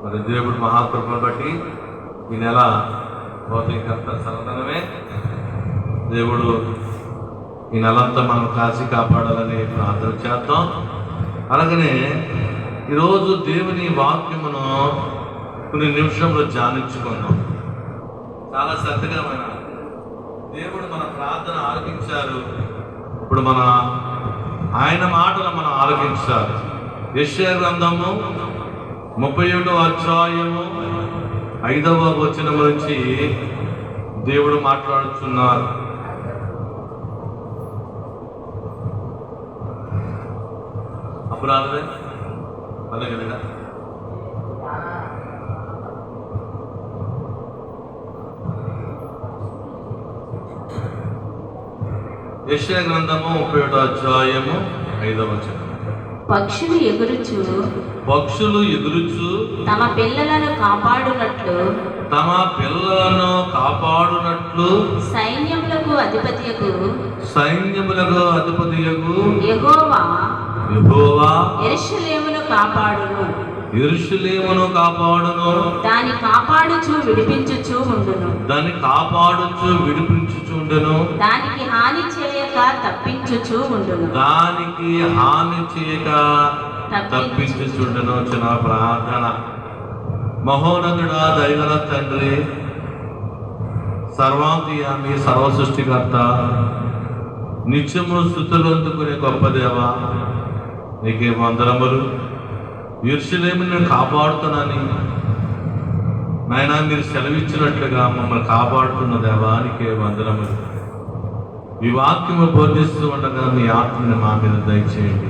మరి దేవుడు మహాకృపను బట్టి ఈ నెల భౌతికంత సరళమే. దేవుడు ఈ నెలంతా మనం కాసి కాపాడాలని ప్రార్థన చేద్దాం. అలాగనే ఈరోజు దేవుని వాక్యమును కొన్ని నిమిషంలో ధ్యానించుకుందాం. చాలా శ్రద్ధకరమైన దేవుడు మన ప్రార్థన ఆలకించారు. ఇప్పుడు ఆయన మాటలు మనం ఆలకించాలి. యెషయా గ్రంథము 37వ అధ్యాయము 5వ వచనం నుంచి దేవుడు మాట్లాడుతున్నారు. అప్పుడు అలాగే యెషయా గ్రంథము 37వ అధ్యాయము 5వ వచనం. పక్షులు ఎగురుచు తమ పిల్లలను కాపాడునట్లు సైన్యములకు అధిపతియగు యెహోవా యెరూషలేమును కాపాడును. దాని కాపాడుచు విడిపించుచు ఉండును. దానికి హాని చేయక తప్పించుచు ఉండును. చిన్న ప్రార్థన. మహోన్నతుడా, దయగల తండ్రి, సర్వాంతర్యామి, సర్వ సృష్టికర్త, నిత్యము స్తుతులు అందుకునే గొప్ప దేవ, నీకే వందనములు. యెరూషలేమును కాపాడుతానని నాయనా మీరు సెలవిచ్చినట్లుగా మమ్మల్ని కాపాడుతున్న దేవానికే వందనములు. ఈ వాక్యము బోధిస్తూ ఉండగా మీ ఆత్మని మా మీద దయచేయండి.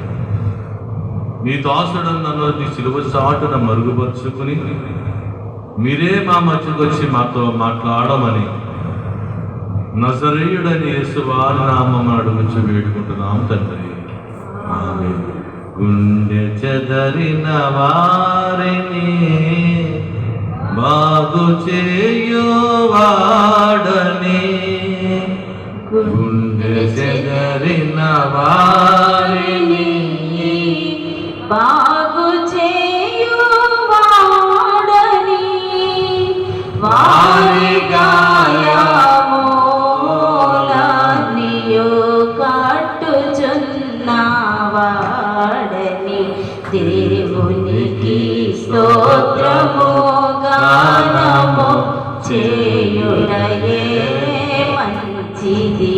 నీ దాసుడు నన్ను నీ సిలువ చాటున మరుగుపరుచుకుని మీరే మా మధ్యకు వచ్చి మాతో మాట్లాడమని నజరేయుడని యేసు వారి నామమున అడుగుచు వేడుకుంటున్నాం తండ్రి. ఆమేన్. గుండె చెదరిన వారిని బాగు చేయువాడని, గుండె చెదరిన వారిని బాగు చేయువాడని, వారి గాయములన్నీయు కట్టుచున్నవాడని, దేవునికి స్తోత్రము గానము చేయుటయే మంచిది.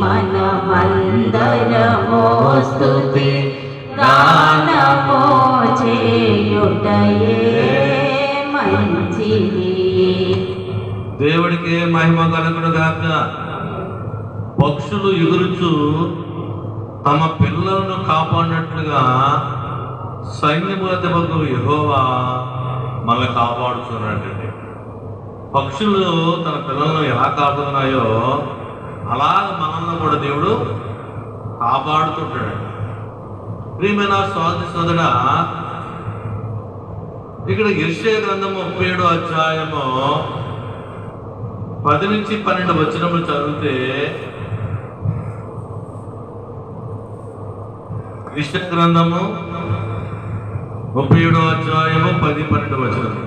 మనమందరము స్తుతి గానము చేయుటయే మంచిది. దేవుడికి మహిమ కలుగును గాక. పక్షులు ఎగురుచు తమ పిల్లలను కాపాడినట్లుగా సైన్యములకు యెహోవా మనల్ని కాపాడుతున్నాడండి. పక్షులు తన పిల్లలను ఎలా కాపాడుతున్నాయో అలాగ మనల్ని కూడా దేవుడు కాపాడుతుంటాడు. ప్రియమైన సోదరా, ఇక్కడ యెషయా గ్రంథము 37వ అధ్యాయము 10 నుంచి 12 వచనములు చదివితే, యెషయా గ్రంథము 37వ అధ్యాయము 10-12 వచనములు.